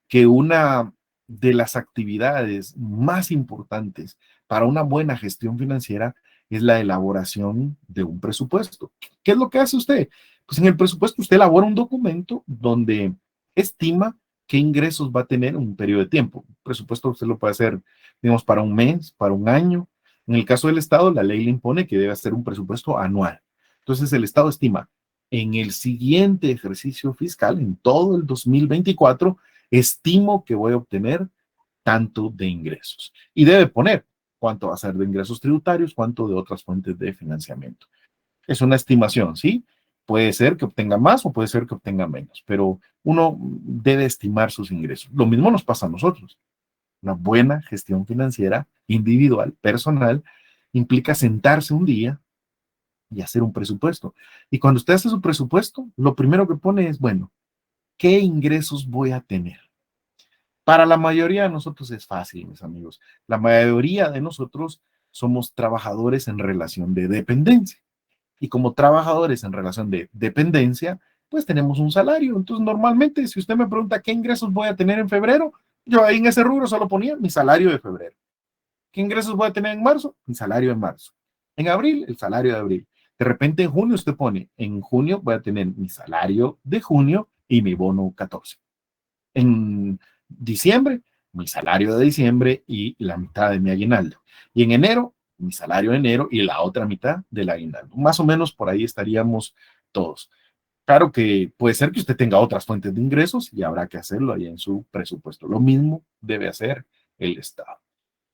que una de las actividades más importantes para una buena gestión financiera es la elaboración de un presupuesto. ¿Qué es lo que hace usted? Pues en el presupuesto usted elabora un documento donde estima qué ingresos va a tener en un periodo de tiempo. El presupuesto usted lo puede hacer, digamos, para un mes, para un año. En el caso del Estado, la ley le impone que debe hacer un presupuesto anual. Entonces, el Estado estima en el siguiente ejercicio fiscal, en todo el 2024, estimo que voy a obtener tanto de ingresos. Y debe poner cuánto va a ser de ingresos tributarios, cuánto de otras fuentes de financiamiento. Es una estimación, ¿sí? Puede ser que obtenga más o puede ser que obtenga menos, pero uno debe estimar sus ingresos. Lo mismo nos pasa a nosotros. Una buena gestión financiera individual, personal, implica sentarse un día y hacer un presupuesto. Y cuando usted hace su presupuesto, lo primero que pone es, bueno, ¿qué ingresos voy a tener? Para la mayoría de nosotros es fácil, mis amigos. La mayoría de nosotros somos trabajadores en relación de dependencia. Y como trabajadores en relación de dependencia, pues tenemos un salario. Entonces, normalmente, si usted me pregunta qué ingresos voy a tener en febrero, yo ahí en ese rubro solo ponía mi salario de febrero. ¿Qué ingresos voy a tener en marzo? Mi salario de marzo. En abril, el salario de abril. De repente, en junio, usted pone, en junio voy a tener mi salario de junio y mi bono 14. En diciembre, mi salario de diciembre y la mitad de mi aguinaldo. Y en enero, mi salario de enero y la otra mitad del aguinaldo. Más o menos por ahí estaríamos todos. Claro que puede ser que usted tenga otras fuentes de ingresos y habrá que hacerlo ahí en su presupuesto. Lo mismo debe hacer el Estado.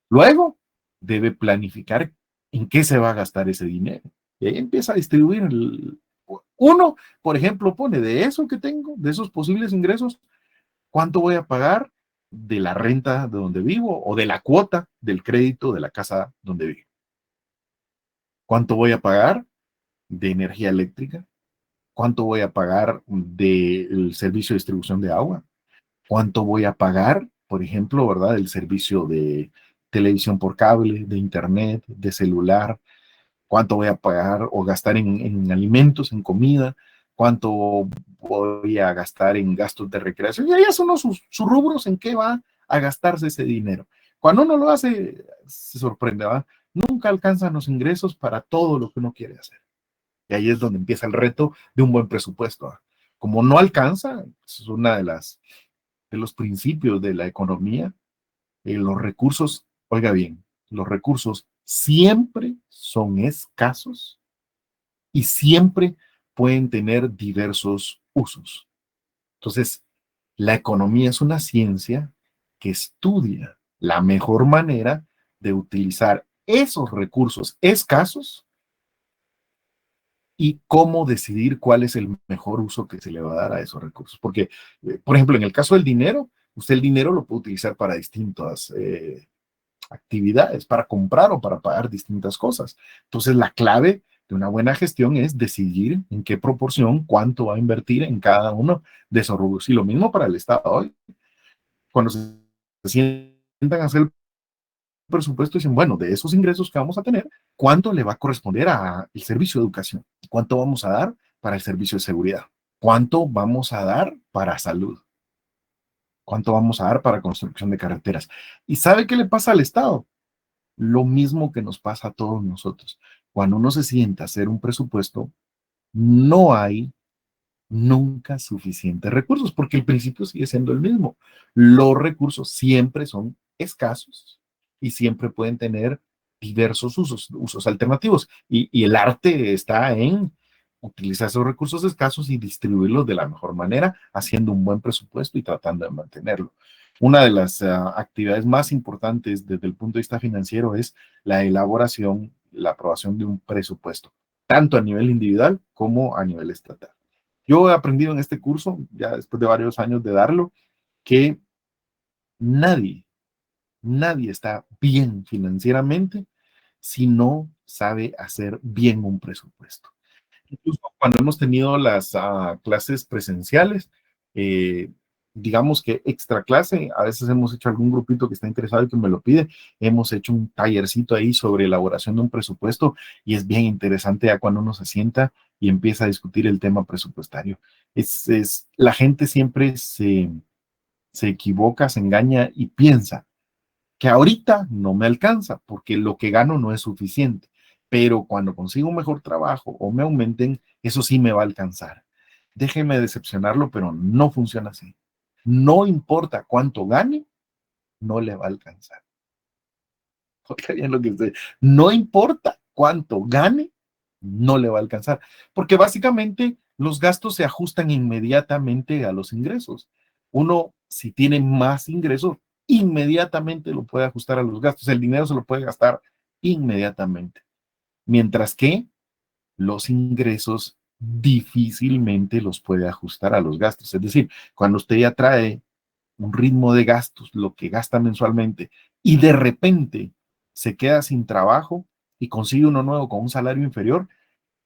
Luego, debe planificar en qué se va a gastar ese dinero. Y ahí empieza a distribuir. Uno, por ejemplo, pone de eso que tengo, de esos posibles ingresos, ¿cuánto voy a pagar de la renta de donde vivo o de la cuota del crédito de la casa donde vivo? ¿Cuánto voy a pagar de energía eléctrica? ¿Cuánto voy a pagar del servicio de distribución de agua? ¿Cuánto voy a pagar, por ejemplo, verdad, del servicio de televisión por cable, de internet, de celular? ¿Cuánto voy a pagar o gastar en alimentos, en comida? ¿Cuánto voy a gastar en gastos de recreación? Y ahí son sus rubros en qué va a gastarse ese dinero. Cuando uno lo hace, se sorprende, ¿va? Nunca alcanzan los ingresos para todo lo que uno quiere hacer. Y ahí es donde empieza el reto de un buen presupuesto, ¿va? Como no alcanza, es una de los principios de la economía, los recursos, oiga bien, los recursos siempre son escasos y siempre pueden tener diversos usos. Entonces, la economía es una ciencia que estudia la mejor manera de utilizar esos recursos escasos y cómo decidir cuál es el mejor uso que se le va a dar a esos recursos. Porque, por ejemplo, en el caso del dinero, usted el dinero lo puede utilizar para distintas actividades, para comprar o para pagar distintas cosas. Entonces, la clave de una buena gestión es decidir en qué proporción, cuánto va a invertir en cada uno de esos rubros. Y lo mismo para el Estado hoy. Cuando se sientan a hacer el presupuesto, dicen, bueno, de esos ingresos que vamos a tener, ¿cuánto le va a corresponder al servicio de educación? ¿Cuánto vamos a dar para el servicio de seguridad? ¿Cuánto vamos a dar para salud? ¿Cuánto vamos a dar para construcción de carreteras? ¿Y sabe qué le pasa al Estado? Lo mismo que nos pasa a todos nosotros. Cuando uno se sienta a hacer un presupuesto, no hay nunca suficientes recursos, porque el principio sigue siendo el mismo. Los recursos siempre son escasos y siempre pueden tener diversos usos alternativos. Y el arte está en utilizar esos recursos escasos y distribuirlos de la mejor manera, haciendo un buen presupuesto y tratando de mantenerlo. Una de las actividades más importantes desde el punto de vista financiero es la elaboración, la aprobación de un presupuesto, tanto a nivel individual como a nivel estatal. Yo he aprendido en este curso, ya después de varios años de darlo, que nadie, nadie está bien financieramente si no sabe hacer bien un presupuesto. Incluso cuando hemos tenido las clases presenciales, eh, digamos que extra clase, a veces hemos hecho algún grupito que está interesado y que me lo pide, hemos hecho un tallercito ahí sobre elaboración de un presupuesto y es bien interesante ya cuando uno se sienta y empieza a discutir el tema presupuestario. La gente siempre se equivoca, se engaña y piensa que ahorita no me alcanza porque lo que gano no es suficiente, pero cuando consigo un mejor trabajo o me aumenten, eso sí me va a alcanzar. déjeme decepcionarlo, pero no funciona así. No importa cuánto gane, no le va a alcanzar. Oiga bien lo que usted, no importa cuánto gane, no le va a alcanzar, porque básicamente los gastos se ajustan inmediatamente a los ingresos. Uno, si tiene más ingresos, inmediatamente lo puede ajustar a los gastos. El dinero se lo puede gastar inmediatamente, mientras que los ingresos difícilmente los puede ajustar a los gastos. Es decir, cuando usted ya trae un ritmo de gastos, lo que gasta mensualmente, y de repente se queda sin trabajo y consigue uno nuevo con un salario inferior,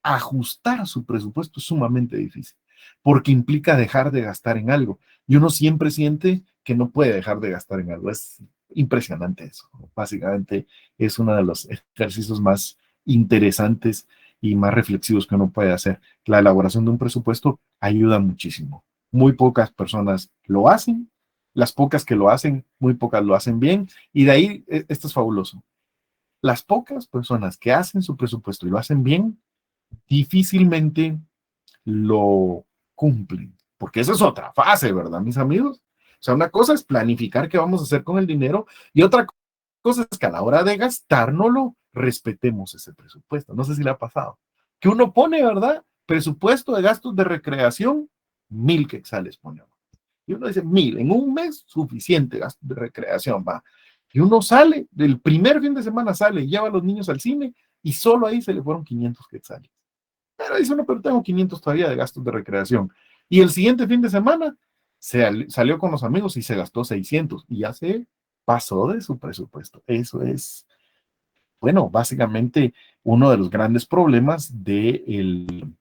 ajustar su presupuesto es sumamente difícil, porque implica dejar de gastar en algo. Y uno siempre siente que no puede dejar de gastar en algo. Es impresionante eso. Básicamente es uno de los ejercicios más interesantes y más reflexivos que uno puede hacer. La elaboración de un presupuesto ayuda muchísimo. Muy pocas personas lo hacen. Las pocas que lo hacen, muy pocas lo hacen bien. Y de ahí, esto es fabuloso. Las pocas personas que hacen su presupuesto y lo hacen bien, difícilmente lo cumplen, porque esa es otra fase, ¿verdad, mis amigos? O sea, una cosa es planificar qué vamos a hacer con el dinero y otra cosa es que a la hora de gastárnoslo, respetemos ese presupuesto. No sé si le ha pasado. Que uno pone, ¿verdad? Presupuesto de gastos de recreación, 1,000 quetzales pone. Y uno dice, 1,000, en un mes, suficiente gasto de recreación, va. Y uno sale, del primer fin de semana sale, lleva a los niños al cine y solo ahí se le fueron 500 quetzales. Pero dice uno, pero tengo 500 todavía de gastos de recreación. Y el siguiente fin de semana salió con los amigos y se gastó 600 y ya se pasó de su presupuesto. Eso es, bueno, básicamente uno de los grandes problemas de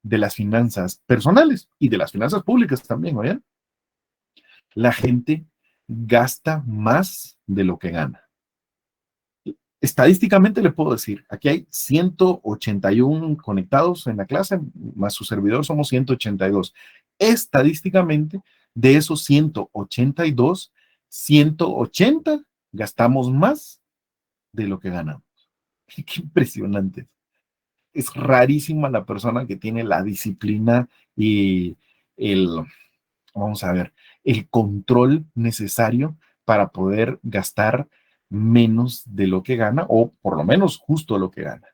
las finanzas personales y de las finanzas públicas también, ¿oyen? La gente gasta más de lo que gana. Estadísticamente le puedo decir, aquí hay 181 conectados en la clase, más su servidor somos 182. Estadísticamente, de esos 182, 180 gastamos más de lo que ganamos. Qué impresionante. Es rarísima la persona que tiene la disciplina y el, vamos a ver, el control necesario para poder gastar menos de lo que gana o por lo menos justo lo que gana.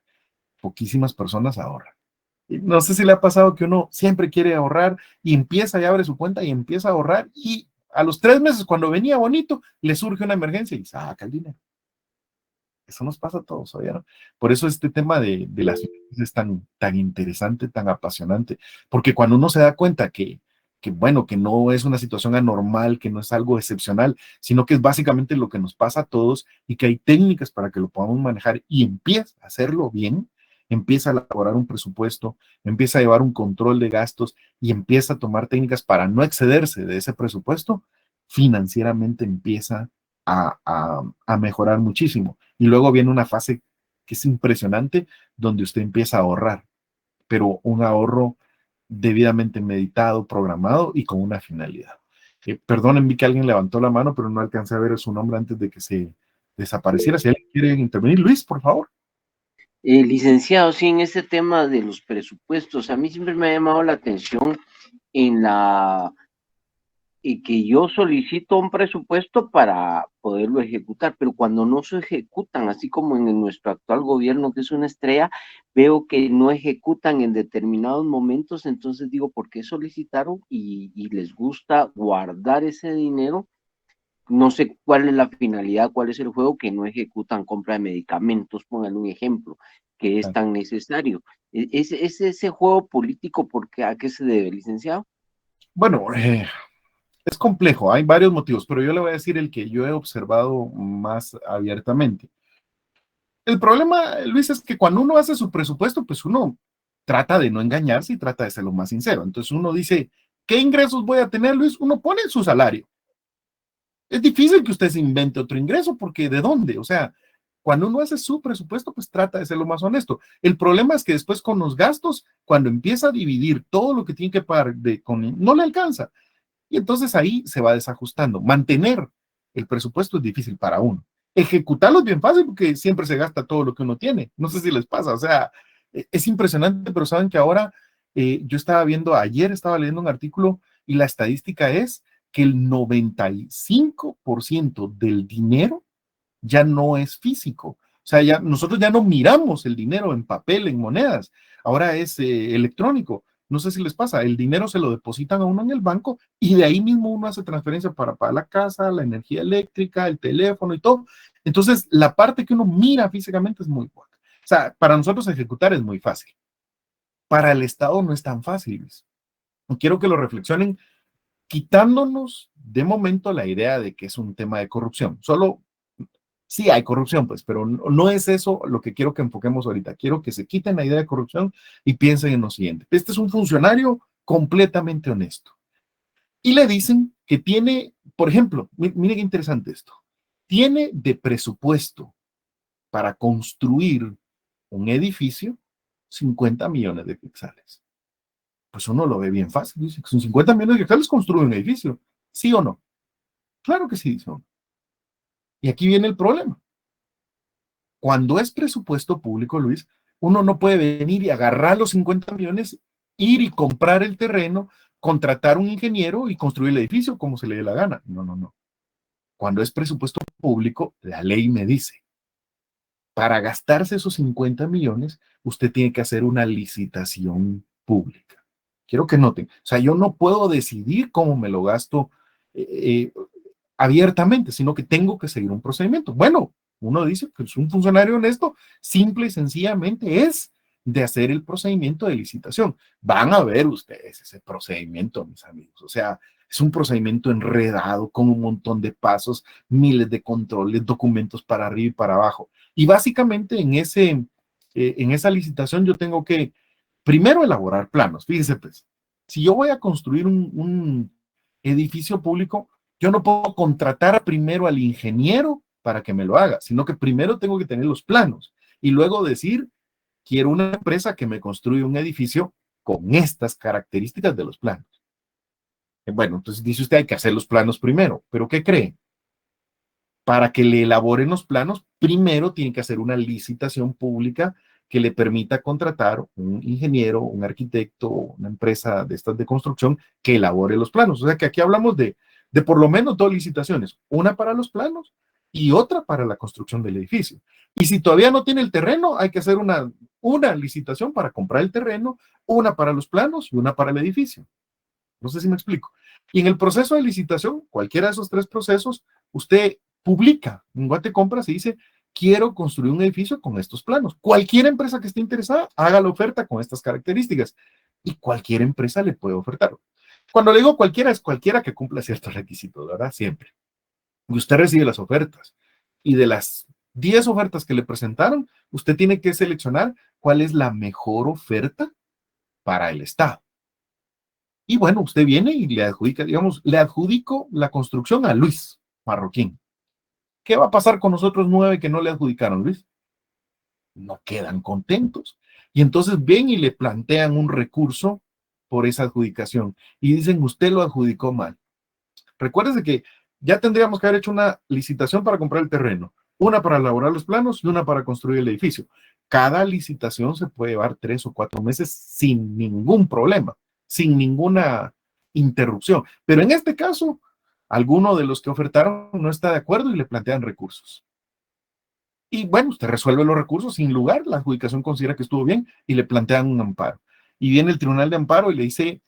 Poquísimas personas ahorran. Y no sé si le ha pasado que uno siempre quiere ahorrar y empieza y abre su cuenta y empieza a ahorrar y a los 3 meses cuando venía bonito le surge una emergencia y saca el dinero. Eso nos pasa a todos, ¿oyeron? Por eso este tema de las finanzas es tan interesante, tan apasionante, porque cuando uno se da cuenta bueno, que no es una situación anormal, que no es algo excepcional, sino que es básicamente lo que nos pasa a todos y que hay técnicas para que lo podamos manejar y empieza a hacerlo bien, empieza a elaborar un presupuesto, empieza a llevar un control de gastos y empieza a tomar técnicas para no excederse de ese presupuesto, financieramente empieza a mejorar muchísimo. Y luego viene una fase que es impresionante, donde usted empieza a ahorrar, pero un ahorro debidamente meditado, programado y con una finalidad. Perdonen, vi que alguien levantó la mano, pero no alcancé a ver su nombre antes de que se desapareciera. Si alguien quiere intervenir, Luis, por favor.
Licenciado, sí, en este tema de los presupuestos, a mí siempre me ha llamado la atención en que yo solicito un presupuesto para poderlo ejecutar, pero cuando no se ejecutan, así como en nuestro actual gobierno, que es una estrella, veo que no ejecutan en determinados momentos, entonces digo, ¿por qué solicitaron y les gusta guardar ese dinero? No sé cuál es la finalidad, cuál es el juego, que no ejecutan compra de medicamentos, pónganle un ejemplo, que es tan necesario. ¿Es ese juego político? ¿A qué se debe, licenciado?
Bueno, es complejo, hay varios motivos, pero yo le voy a decir el que yo he observado más abiertamente. El problema, Luis, es que cuando uno hace su presupuesto, pues uno trata de no engañarse y trata de ser lo más sincero. Entonces uno dice, ¿qué ingresos voy a tener, Luis? Uno pone su salario. Es difícil que usted se invente otro ingreso porque ¿de dónde? O sea, cuando uno hace su presupuesto, pues trata de ser lo más honesto. El problema es que después con los gastos, cuando empieza a dividir todo lo que tiene que pagar, no le alcanza. Y entonces ahí se va desajustando. Mantener el presupuesto es difícil para uno. Ejecutarlo es bien fácil porque siempre se gasta todo lo que uno tiene. No sé si les pasa, o sea, es impresionante, pero saben que ahora yo estaba viendo, ayer estaba leyendo un artículo y la estadística es que el 95% del dinero ya no es físico. O sea, ya, nosotros ya no miramos el dinero en papel, en monedas. Ahora es electrónico. No sé si les pasa, el dinero se lo depositan a uno en el banco y de ahí mismo uno hace transferencia para pagar la casa, la energía eléctrica, el teléfono y todo. Entonces, la parte que uno mira físicamente es muy buena. O sea, para nosotros ejecutar es muy fácil. Para el Estado no es tan fácil, Luis. Quiero que lo reflexionen quitándonos de momento la idea de que es un tema de corrupción. Solo sí hay corrupción, pues, pero no es eso lo que quiero que enfoquemos ahorita. Quiero que se quiten la idea de corrupción y piensen en lo siguiente. Este es un funcionario completamente honesto. Y le dicen que tiene, por ejemplo, mire qué interesante esto, tiene de presupuesto para construir un edificio 50 millones de quetzales. Pues uno lo ve bien fácil, dice, son 50 millones de quetzales construye un edificio. ¿Sí o no? Claro que sí, dice uno. Y aquí viene el problema. Cuando es presupuesto público, Luis, uno no puede venir y agarrar los 50 millones, ir y comprar el terreno, contratar un ingeniero y construir el edificio como se le dé la gana. No, no, no. Cuando es presupuesto público, la ley me dice, para gastarse esos 50 millones, usted tiene que hacer una licitación pública. Quiero que noten, o sea, yo no puedo decidir cómo me lo gasto abiertamente, sino que tengo que seguir un procedimiento. Bueno, uno dice que es un funcionario honesto, simple y sencillamente es de hacer el procedimiento de licitación. Van a ver ustedes ese procedimiento, mis amigos. O sea, es un procedimiento enredado con un montón de pasos, miles de controles, documentos para arriba y para abajo. Y básicamente en esa licitación yo tengo que primero elaborar planos. Fíjense, pues, si yo voy a construir un edificio público, yo no puedo contratar primero al ingeniero para que me lo haga, sino que primero tengo que tener los planos y luego decir, quiero una empresa que me construya un edificio con estas características de los planos. Bueno, entonces dice usted, hay que hacer los planos primero, pero ¿qué cree? Para que le elaboren los planos, primero tiene que hacer una licitación pública que le permita contratar un ingeniero, un arquitecto, una empresa de estas de construcción que elabore los planos. O sea que aquí hablamos de por lo menos dos licitaciones, una para los planos y otra para la construcción del edificio. Y si todavía no tiene el terreno, hay que hacer una licitación para comprar el terreno, una para los planos y una para el edificio. No sé si me explico. Y en el proceso de licitación, cualquiera de esos tres procesos, usted publica en Guate Compras y dice, quiero construir un edificio con estos planos. Cualquier empresa que esté interesada, haga la oferta con estas características. Y cualquier empresa le puede ofertar. Cuando le digo cualquiera, es cualquiera que cumpla ciertos requisitos, ¿verdad? Siempre. Y usted recibe las ofertas. Y de las 10 ofertas que le presentaron, usted tiene que seleccionar cuál es la mejor oferta para el Estado. Y bueno, usted viene y le adjudica, digamos, le adjudico la construcción a Luis Marroquín. ¿Qué va a pasar con nosotros 9 que no le adjudicaron, Luis? No quedan contentos. Y entonces ven y le plantean un recurso por esa adjudicación. Y dicen, usted lo adjudicó mal. Recuérdese que ya tendríamos que haber hecho una licitación para comprar el terreno, una para elaborar los planos y una para construir el edificio. Cada licitación se puede llevar 3 o 4 meses sin ningún problema, sin ninguna interrupción. Pero en este caso, alguno de los que ofertaron no está de acuerdo y le plantean recursos. Y bueno, usted resuelve los recursos sin lugar, la adjudicación considera que estuvo bien y le plantean un amparo. Y viene el Tribunal de Amparo y le dice,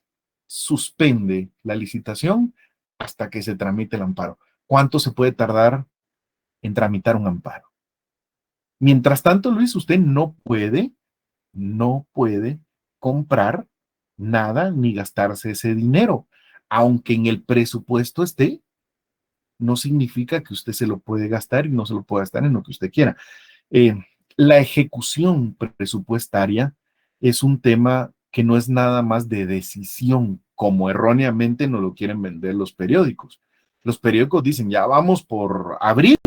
suspende la licitación hasta que se tramite el amparo. ¿Cuánto se puede tardar en tramitar un amparo? Mientras tanto, Luis, usted no puede comprar nada ni gastarse ese dinero. Aunque en el presupuesto esté, no significa que usted se lo puede gastar y no se lo puede gastar en lo que usted quiera. La ejecución presupuestaria es un tema que no es nada más de decisión, como erróneamente nos lo quieren vender los periódicos. Los periódicos dicen, ya vamos por abril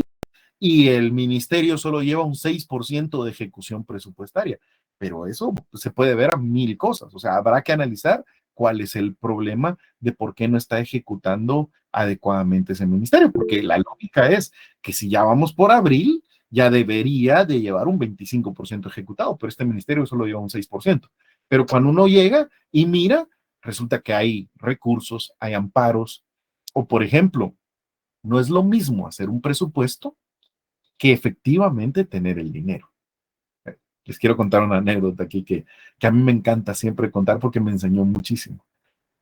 y el ministerio solo lleva un 6% de ejecución presupuestaria, pero eso se puede ver a mil cosas, o sea, habrá que analizar cuál es el problema de por qué no está ejecutando adecuadamente ese ministerio, porque la lógica es que si ya vamos por abril, ya debería de llevar un 25% ejecutado, pero este ministerio solo lleva un 6%. Pero cuando uno llega y mira, resulta que hay recursos, hay amparos, o por ejemplo, no es lo mismo hacer un presupuesto que efectivamente tener el dinero. Les quiero contar una anécdota aquí que a mí me encanta siempre contar porque me enseñó muchísimo.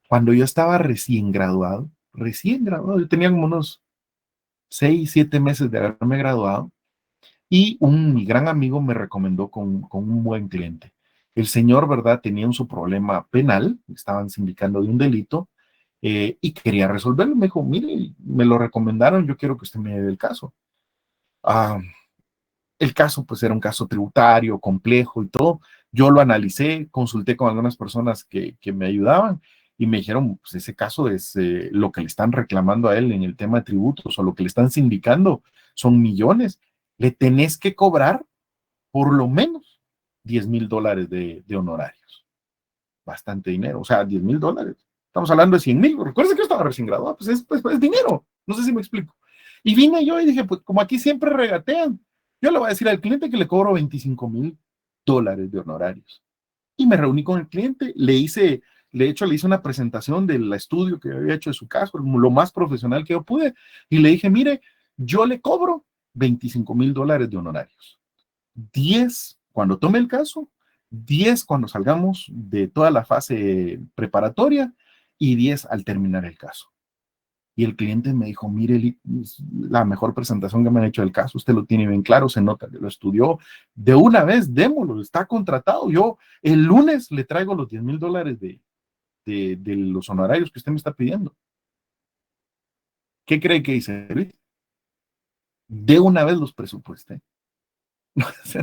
Cuando yo estaba recién graduado, yo tenía como unos 6, 7 meses de haberme graduado, y mi gran amigo me recomendó con un buen cliente. El señor, ¿verdad? Tenía su problema penal, estaban sindicando de un delito, y quería resolverlo. Me dijo, mire, me lo recomendaron, yo quiero que usted me dé el caso. Ah, el caso, pues, era un caso tributario, complejo y todo. Yo lo analicé, consulté con algunas personas que me ayudaban y me dijeron, pues, ese caso es lo que le están reclamando a él en el tema de tributos, o lo que le están sindicando son millones. Le tenés que cobrar por lo menos $10,000 de honorarios. Bastante dinero, o sea, $10,000. Estamos hablando de 100,000. Recuerden que yo estaba recién graduado, pues es dinero. No sé si me explico. Y vine yo y dije, pues como aquí siempre regatean, yo le voy a decir al cliente que le cobro $25,000 de honorarios. Y me reuní con el cliente, le hice una presentación del estudio que había hecho de su caso, lo más profesional que yo pude, y le dije, mire, yo le cobro $25,000 de honorarios. 10 cuando tome el caso, 10 cuando salgamos de toda la fase preparatoria y 10 al terminar el caso. Y el cliente me dijo, mire, la mejor presentación que me han hecho del caso, usted lo tiene bien claro, se nota que lo estudió, de una vez, démoslo, está contratado. Yo el lunes le traigo los $10,000 de los honorarios que usted me está pidiendo. ¿Qué cree que hice, Luis? De una vez los presupuesté.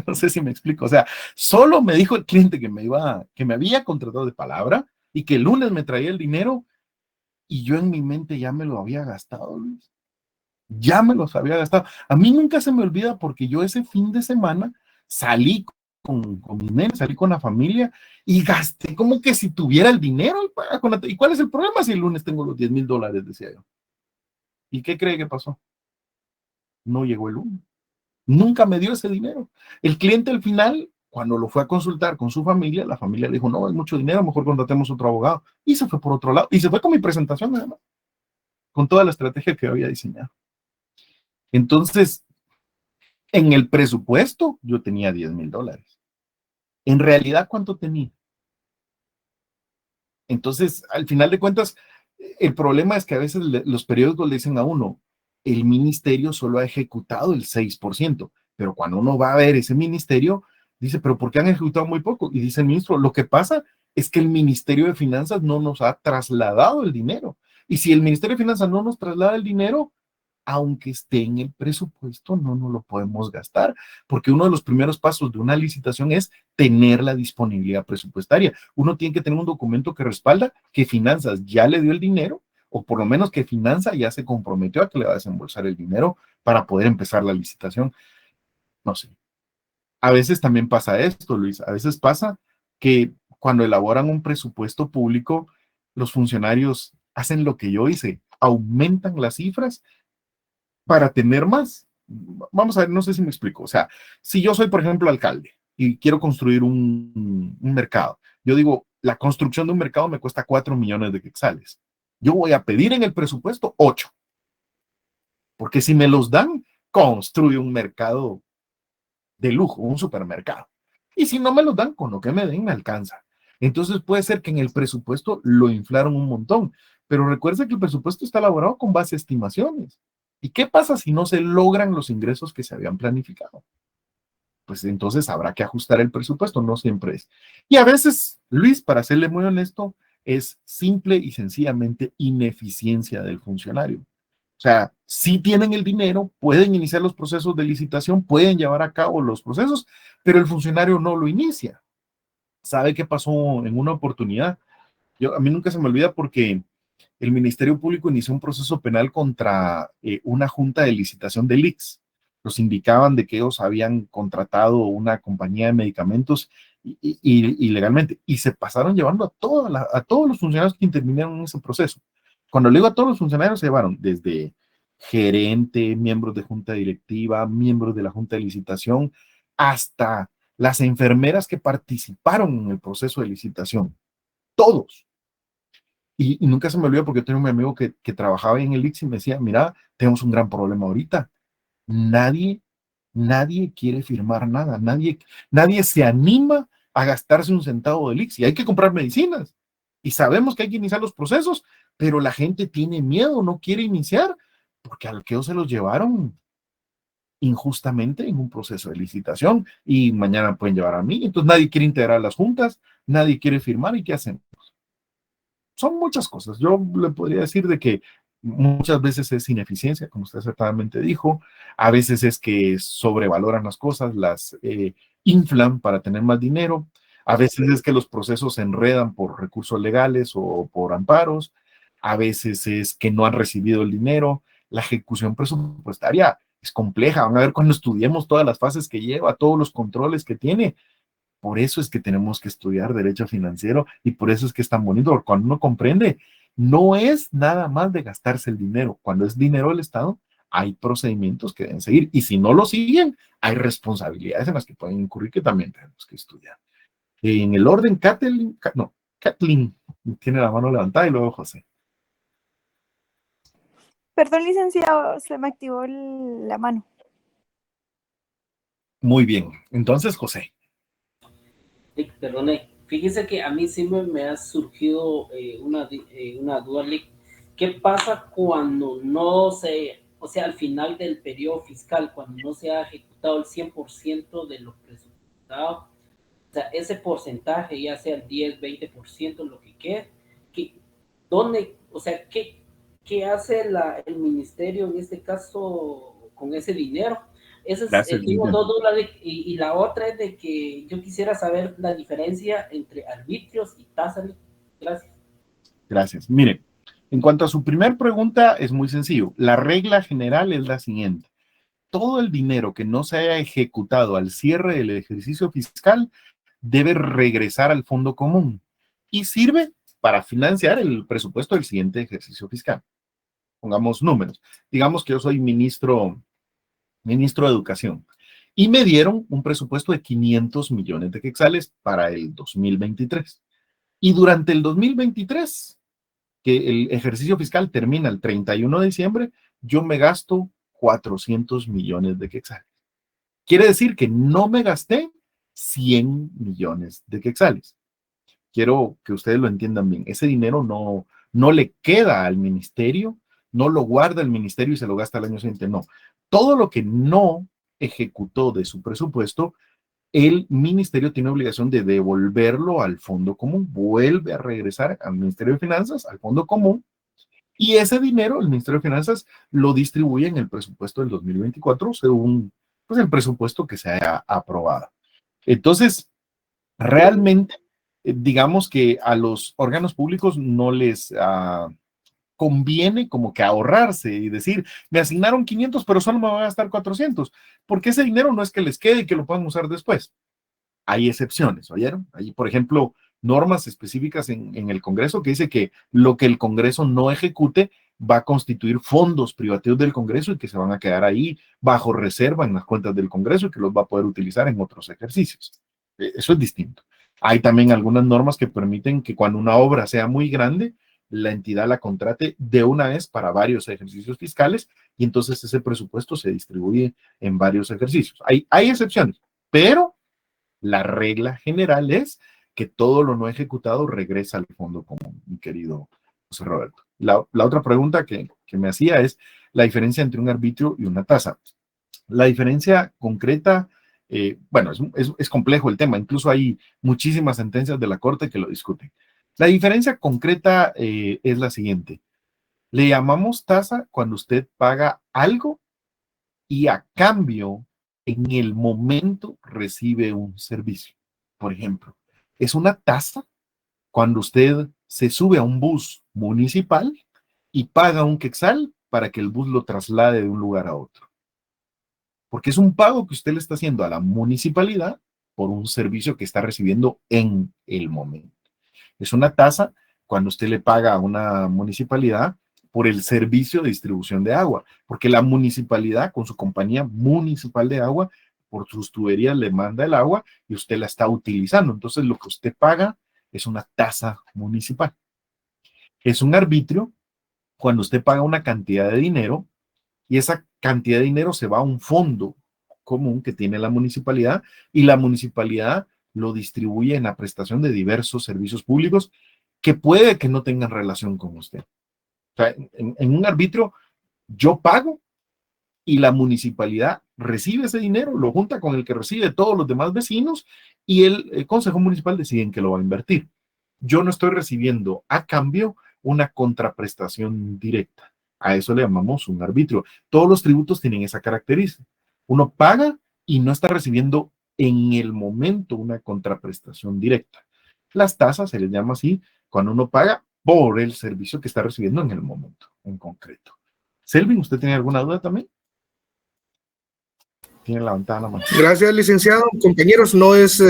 No sé si me explico. O sea, solo me dijo el cliente que me había contratado de palabra y que el lunes me traía el dinero, y yo en mi mente ya me lo había gastado, Luis. Ya me los había gastado. A mí nunca se me olvida porque yo ese fin de semana salí con mis nenes, salí con la familia y gasté como que si tuviera el dinero. ¿Y cuál es el problema si el lunes tengo los $10,000? Decía yo. ¿Y qué cree que pasó? No llegó el lunes. Nunca me dio ese dinero. El cliente al final, cuando lo fue a consultar con su familia, la familia le dijo, no, es mucho dinero, mejor contratemos otro abogado. Y se fue por otro lado. Y se fue con mi presentación, además, con toda la estrategia que había diseñado. Entonces, en el presupuesto, yo tenía $10,000. En realidad, ¿cuánto tenía? Entonces, al final de cuentas, el problema es que a veces los periódicos le dicen a uno, el ministerio solo ha ejecutado el 6%, pero cuando uno va a ver ese ministerio, dice, pero ¿por qué han ejecutado muy poco? Y dice el ministro, lo que pasa es que el Ministerio de Finanzas no nos ha trasladado el dinero. Y si el Ministerio de Finanzas no nos traslada el dinero, aunque esté en el presupuesto, no nos lo podemos gastar, porque uno de los primeros pasos de una licitación es tener la disponibilidad presupuestaria. Uno tiene que tener un documento que respalda que Finanzas ya le dio el dinero, o por lo menos que Finanzas ya se comprometió a que le va a desembolsar el dinero para poder empezar la licitación. No sé. A veces también pasa esto, Luis. A veces pasa que cuando elaboran un presupuesto público, los funcionarios hacen lo que yo hice, aumentan las cifras para tener más. Vamos a ver, no sé si me explico. O sea, si yo soy, por ejemplo, alcalde y quiero construir un mercado, yo digo, la construcción de un mercado me cuesta 4 millones de quetzales. Yo voy a pedir en el presupuesto 8, porque si me los dan, construye un mercado de lujo, un supermercado. Y si no me los dan, con lo que me den, me alcanza. Entonces puede ser que en el presupuesto lo inflaron un montón, pero recuerda que el presupuesto está elaborado con base a estimaciones. ¿Y qué pasa si no se logran los ingresos que se habían planificado? Pues entonces habrá que ajustar el presupuesto, no siempre es. Y a veces, Luis, para serle muy honesto, es simple y sencillamente ineficiencia del funcionario. O sea, sí tienen el dinero, pueden iniciar los procesos de licitación, pueden llevar a cabo los procesos, pero el funcionario no lo inicia. ¿Sabe qué pasó en una oportunidad? A mí nunca se me olvida porque el Ministerio Público inició un proceso penal contra una junta de licitación del ICS. Los indicaban de que ellos habían contratado una compañía de medicamentos ilegalmente, y se pasaron llevando a todos los funcionarios que intervinieron en ese proceso. Cuando le digo a todos los funcionarios, se llevaron desde gerente, miembros de junta directiva, miembros de la junta de licitación, hasta las enfermeras que participaron en el proceso de licitación, todos. Y nunca se me olvidó porque yo tenía un amigo que trabajaba en el ICS y me decía, mira, tenemos un gran problema ahorita. Nadie quiere firmar nada, nadie se anima a gastarse un centavo del ICS y hay que comprar medicinas. Y sabemos que hay que iniciar los procesos, pero la gente tiene miedo, no quiere iniciar, porque al que se los llevaron injustamente en un proceso de licitación y mañana pueden llevar a mí. Entonces nadie quiere integrar las juntas, nadie quiere firmar. ¿Y qué hacen? Son muchas cosas. Yo le podría decir de que muchas veces es ineficiencia, como usted acertadamente dijo, a veces es que sobrevaloran las cosas, las inflan para tener más dinero, a veces es que los procesos se enredan por recursos legales o por amparos, a veces es que no han recibido el dinero, la ejecución presupuestaria es compleja, van a ver cuando estudiemos todas las fases que lleva, todos los controles que tiene. Por eso es que tenemos que estudiar derecho financiero y por eso es que es tan bonito, porque cuando uno comprende, no es nada más de gastarse el dinero. Cuando es dinero del Estado, hay procedimientos que deben seguir y si no lo siguen, hay responsabilidades en las que pueden incurrir que también tenemos que estudiar. En el orden, Kathleen tiene la mano levantada y luego José.
Perdón, licenciado, se me activó la mano.
Muy bien, entonces José.
Sí, perdone, fíjese que a mí siempre me ha surgido una duda, Lick. ¿Qué pasa cuando no se, o sea, al final del periodo fiscal, cuando no se ha ejecutado el 100% de lo presupuestado? O sea, ese porcentaje, ya sea el 10, 20%, lo que quede, ¿dónde, o sea, qué hace el ministerio en este caso con ese dinero? Esa es, tengo dos dudas y la otra es de que yo quisiera saber la diferencia entre arbitrios y tasas. Gracias.
Gracias. Mire, en cuanto a su primer pregunta, es muy sencillo. La regla general es la siguiente. Todo el dinero que no se haya ejecutado al cierre del ejercicio fiscal debe regresar al fondo común y sirve para financiar el presupuesto del siguiente ejercicio fiscal. Pongamos números. Digamos que yo soy ministro de Educación y me dieron un presupuesto de 500 millones de quetzales para el 2023. Y durante el 2023, que el ejercicio fiscal termina el 31 de diciembre, yo me gasto 400 millones de quetzales. Quiere decir que no me gasté 100 millones de quetzales. Quiero que ustedes lo entiendan bien. Ese dinero no le queda al ministerio, no lo guarda el ministerio y se lo gasta el año siguiente. No. Todo lo que no ejecutó de su presupuesto, el ministerio tiene obligación de devolverlo al fondo común. Vuelve a regresar al Ministerio de Finanzas, al fondo común, y ese dinero el Ministerio de Finanzas lo distribuye en el presupuesto del 2024 según pues, el presupuesto que se haya aprobado. Entonces, realmente, digamos que a los órganos públicos no les conviene como que ahorrarse y decir, me asignaron 500, pero solo me voy a gastar 400, porque ese dinero no es que les quede y que lo puedan usar después. Hay excepciones, ¿oyeron? Hay, por ejemplo, normas específicas en el Congreso que dice que lo que el Congreso no ejecute va a constituir fondos privativos del Congreso y que se van a quedar ahí bajo reserva en las cuentas del Congreso y que los va a poder utilizar en otros ejercicios. Eso es distinto. Hay también algunas normas que permiten que cuando una obra sea muy grande, la entidad la contrate de una vez para varios ejercicios fiscales y entonces ese presupuesto se distribuye en varios ejercicios. Hay excepciones, pero la regla general es que todo lo no ejecutado regresa al fondo común, mi querido José Roberto. La otra pregunta que me hacía es la diferencia entre un arbitrio y una tasa. La diferencia concreta, bueno, es complejo el tema, incluso hay muchísimas sentencias de la Corte que lo discuten. La diferencia concreta es la siguiente. Le llamamos tasa cuando usted paga algo y a cambio en el momento recibe un servicio. Por ejemplo, es una tasa cuando usted se sube a un bus municipal y paga un quetzal para que el bus lo traslade de un lugar a otro. Porque es un pago que usted le está haciendo a la municipalidad por un servicio que está recibiendo en el momento. Es una tasa cuando usted le paga a una municipalidad por el servicio de distribución de agua, porque la municipalidad con su compañía municipal de agua por sus tuberías le manda el agua y usted la está utilizando. Entonces lo que usted paga es una tasa municipal. Es un arbitrio cuando usted paga una cantidad de dinero y esa cantidad de dinero se va a un fondo común que tiene la municipalidad y la municipalidad lo distribuye en la prestación de diversos servicios públicos que puede que no tengan relación con usted. O sea, en un arbitrio yo pago y la municipalidad recibe ese dinero, lo junta con el que recibe todos los demás vecinos y el consejo municipal decide en qué lo va a invertir. Yo no estoy recibiendo a cambio una contraprestación directa. A eso le llamamos un arbitrio. Todos los tributos tienen esa característica. Uno paga y no está recibiendo en el momento una contraprestación directa. Las tasas se les llama así cuando uno paga por el servicio que está recibiendo en el momento en concreto. Selvin, ¿usted tiene alguna duda también? Tiene levantada la mano.
Gracias, licenciado. Compañeros, no es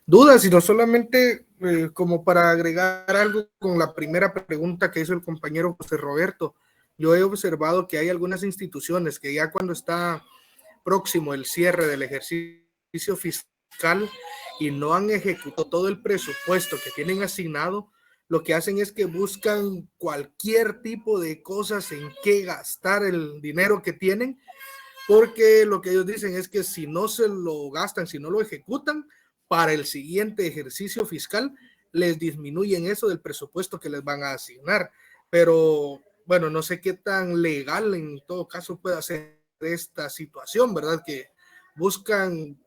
duda, sino solamente como para agregar algo con la primera pregunta que hizo el compañero José Roberto. Yo he observado que hay algunas instituciones que ya cuando está próximo el cierre del ejercicio fiscal y no han ejecutado todo el presupuesto que tienen asignado, lo que hacen es que buscan cualquier tipo de cosas en qué gastar el dinero que tienen, porque lo que ellos dicen es que si no se lo gastan, si no lo ejecutan, para el siguiente ejercicio fiscal les disminuyen eso del presupuesto que les van a asignar. Pero bueno, no sé qué tan legal en todo caso puede ser esta situación, ¿verdad? Que buscan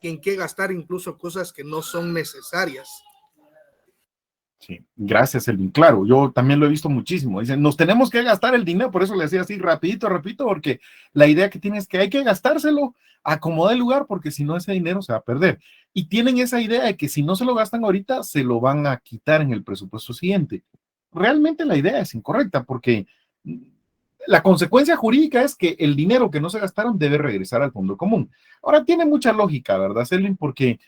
en qué gastar incluso cosas que no son necesarias.
Sí, gracias, Elvin. Claro, yo también lo he visto muchísimo. Dicen, nos tenemos que gastar el dinero, por eso le decía así rapidito, porque la idea que tienes es que hay que gastárselo, acomodar el lugar, porque si no ese dinero se va a perder. Y tienen esa idea de que si no se lo gastan ahorita, se lo van a quitar en el presupuesto siguiente. Realmente la idea es incorrecta, porque la consecuencia jurídica es que el dinero que no se gastaron debe regresar al fondo común. Ahora, tiene mucha lógica, ¿verdad, Selvin? Porque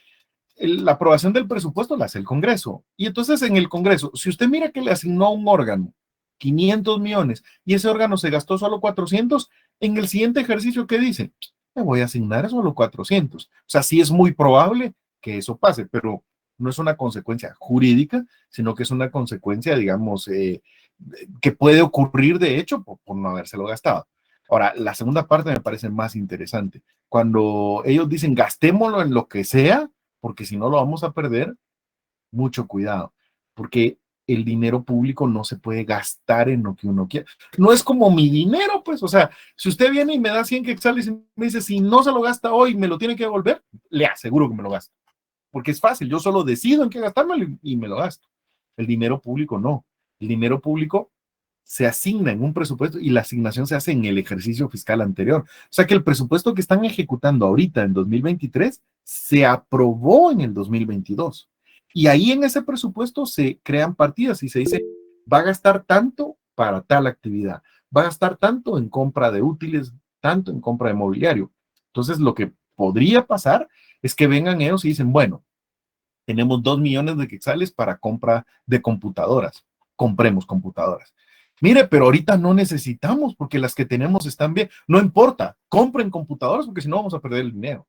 la aprobación del presupuesto la hace el Congreso. Y entonces en el Congreso, si usted mira que le asignó a un órgano 500 millones y ese órgano se gastó solo 400, en el siguiente ejercicio, ¿qué dice? Me voy a asignar solo 400. O sea, sí es muy probable que eso pase, pero no es una consecuencia jurídica, sino que es una consecuencia, digamos, que puede ocurrir de hecho por no habérselo gastado. Ahora, la segunda parte me parece más interesante. Cuando ellos dicen gastémoslo en lo que sea, porque si no lo vamos a perder, mucho cuidado, porque el dinero público no se puede gastar en lo que uno quiera. No es como mi dinero, pues, o sea, si usted viene y me da 100 quetzales y me dice, si no se lo gasta hoy, me lo tiene que devolver, le aseguro que me lo gasto, porque es fácil, yo solo decido en qué gastármelo y me lo gasto. El dinero público no. El dinero público se asigna en un presupuesto y la asignación se hace en el ejercicio fiscal anterior. O sea que el presupuesto que están ejecutando ahorita en 2023 se aprobó en el 2022. Y ahí en ese presupuesto se crean partidas y se dice, va a gastar tanto para tal actividad, va a gastar tanto en compra de útiles, tanto en compra de mobiliario. Entonces lo que podría pasar es que vengan ellos y dicen, bueno, tenemos 2 millones de quetzales para compra de computadoras, compremos computadoras. Mire, pero ahorita no necesitamos porque las que tenemos están bien. No importa, compren computadoras porque si no vamos a perder el dinero.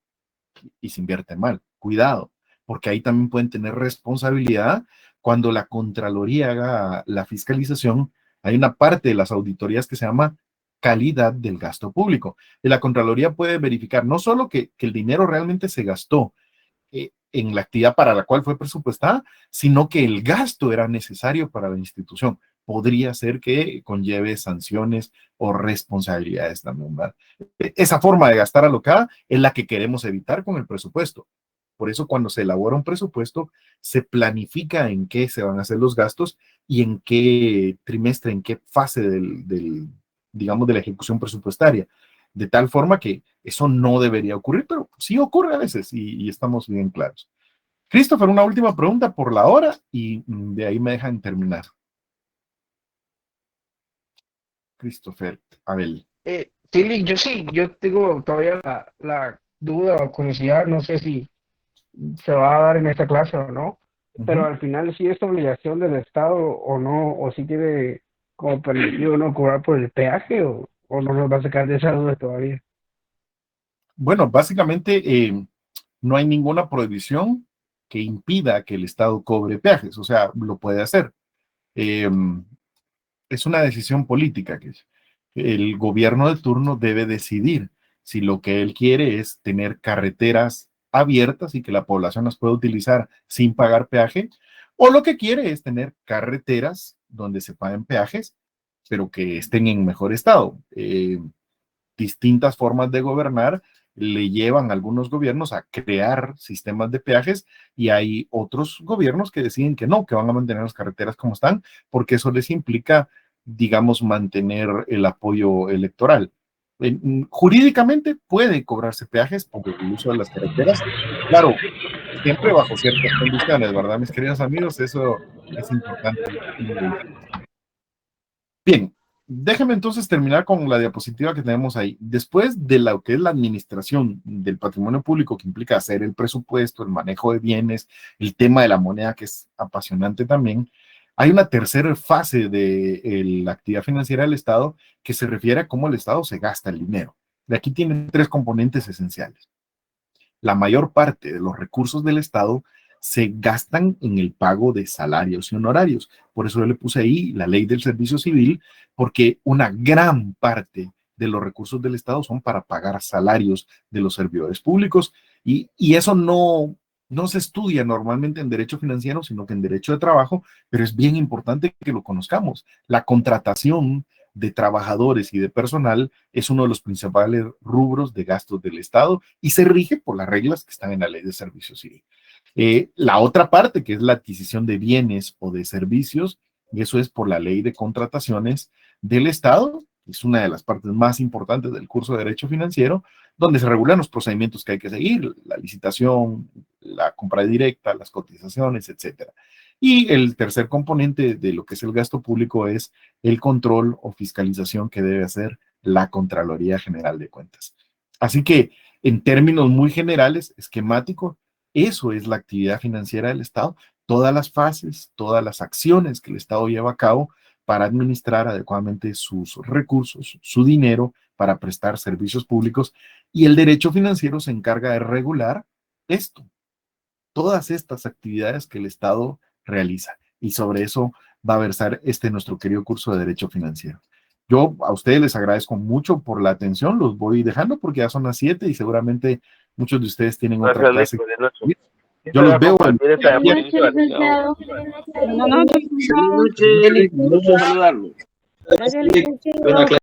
Y se invierte mal. Cuidado, porque ahí también pueden tener responsabilidad cuando la Contraloría haga la fiscalización. Hay una parte de las auditorías que se llama calidad del gasto público. Y la Contraloría puede verificar no solo que el dinero realmente se gastó en la actividad para la cual fue presupuestada, sino que el gasto era necesario para la institución. Podría ser que conlleve sanciones o responsabilidades también, ¿verdad? Esa forma de gastar alocada es la que queremos evitar con el presupuesto. Por eso cuando se elabora un presupuesto, se planifica en qué se van a hacer los gastos y en qué trimestre, en qué fase digamos, de la ejecución presupuestaria. De tal forma que eso no debería ocurrir, pero sí ocurre a veces y estamos bien claros. Christopher, una última pregunta por la hora y de ahí me dejan terminar. Christopher, Abel.
Sí, yo tengo todavía la duda o curiosidad, no sé si se va a dar en esta clase o no, pero al final sí es obligación del Estado o no, o si tiene como permitido no cobrar por el peaje o no nos va a sacar de esa duda todavía.
Bueno, básicamente no hay ninguna prohibición que impida que el Estado cobre peajes, o sea, lo puede hacer. Eh, es una decisión política que el gobierno de turno debe decidir si lo que él quiere es tener carreteras abiertas y que la población las pueda utilizar sin pagar peaje, o lo que quiere es tener carreteras donde se paguen peajes, pero que estén en mejor estado. Distintas formas de gobernar le llevan a algunos gobiernos a crear sistemas de peajes y hay otros gobiernos que deciden que no, que van a mantener las carreteras como están, porque eso les implica, digamos, mantener el apoyo electoral. Jurídicamente puede cobrarse peajes por el uso de las carreteras, claro, siempre bajo ciertas condiciones, ¿verdad, mis queridos amigos? Eso es importante. Bien, déjeme entonces terminar con la diapositiva que tenemos ahí. Después de lo que es la administración del patrimonio público, que implica hacer el presupuesto, el manejo de bienes, el tema de la moneda, que es apasionante también, hay una tercera fase de la actividad financiera del Estado que se refiere a cómo el Estado se gasta el dinero. De aquí tienen tres componentes esenciales. La mayor parte de los recursos del Estado se gastan en el pago de salarios y honorarios. Por eso yo le puse ahí la ley del servicio civil, porque una gran parte de los recursos del Estado son para pagar salarios de los servidores públicos y eso no se estudia normalmente en derecho financiero, sino que en derecho de trabajo, pero es bien importante que lo conozcamos. La contratación de trabajadores y de personal es uno de los principales rubros de gastos del Estado y se rige por las reglas que están en la ley de servicio civil. La otra parte, que es la adquisición de bienes o de servicios, y eso es por la ley de contrataciones del Estado, es una de las partes más importantes del curso de Derecho Financiero, donde se regulan los procedimientos que hay que seguir, la licitación, la compra directa, las cotizaciones, etcétera. Y el tercer componente de lo que es el gasto público es el control o fiscalización que debe hacer la Contraloría General de Cuentas. Así que, en términos muy generales, esquemático, eso es la actividad financiera del Estado, todas las fases, todas las acciones que el Estado lleva a cabo para administrar adecuadamente sus recursos, su dinero, para prestar servicios públicos, y el derecho financiero se encarga de regular esto, todas estas actividades que el Estado realiza, y sobre eso va a versar nuestro querido curso de Derecho Financiero. Yo a ustedes les agradezco mucho por la atención, los voy dejando porque ya son las 7 y seguramente muchos de ustedes tienen otra clase. Yo los veo.
Buenas noches.
Saludarlos.
Gracias.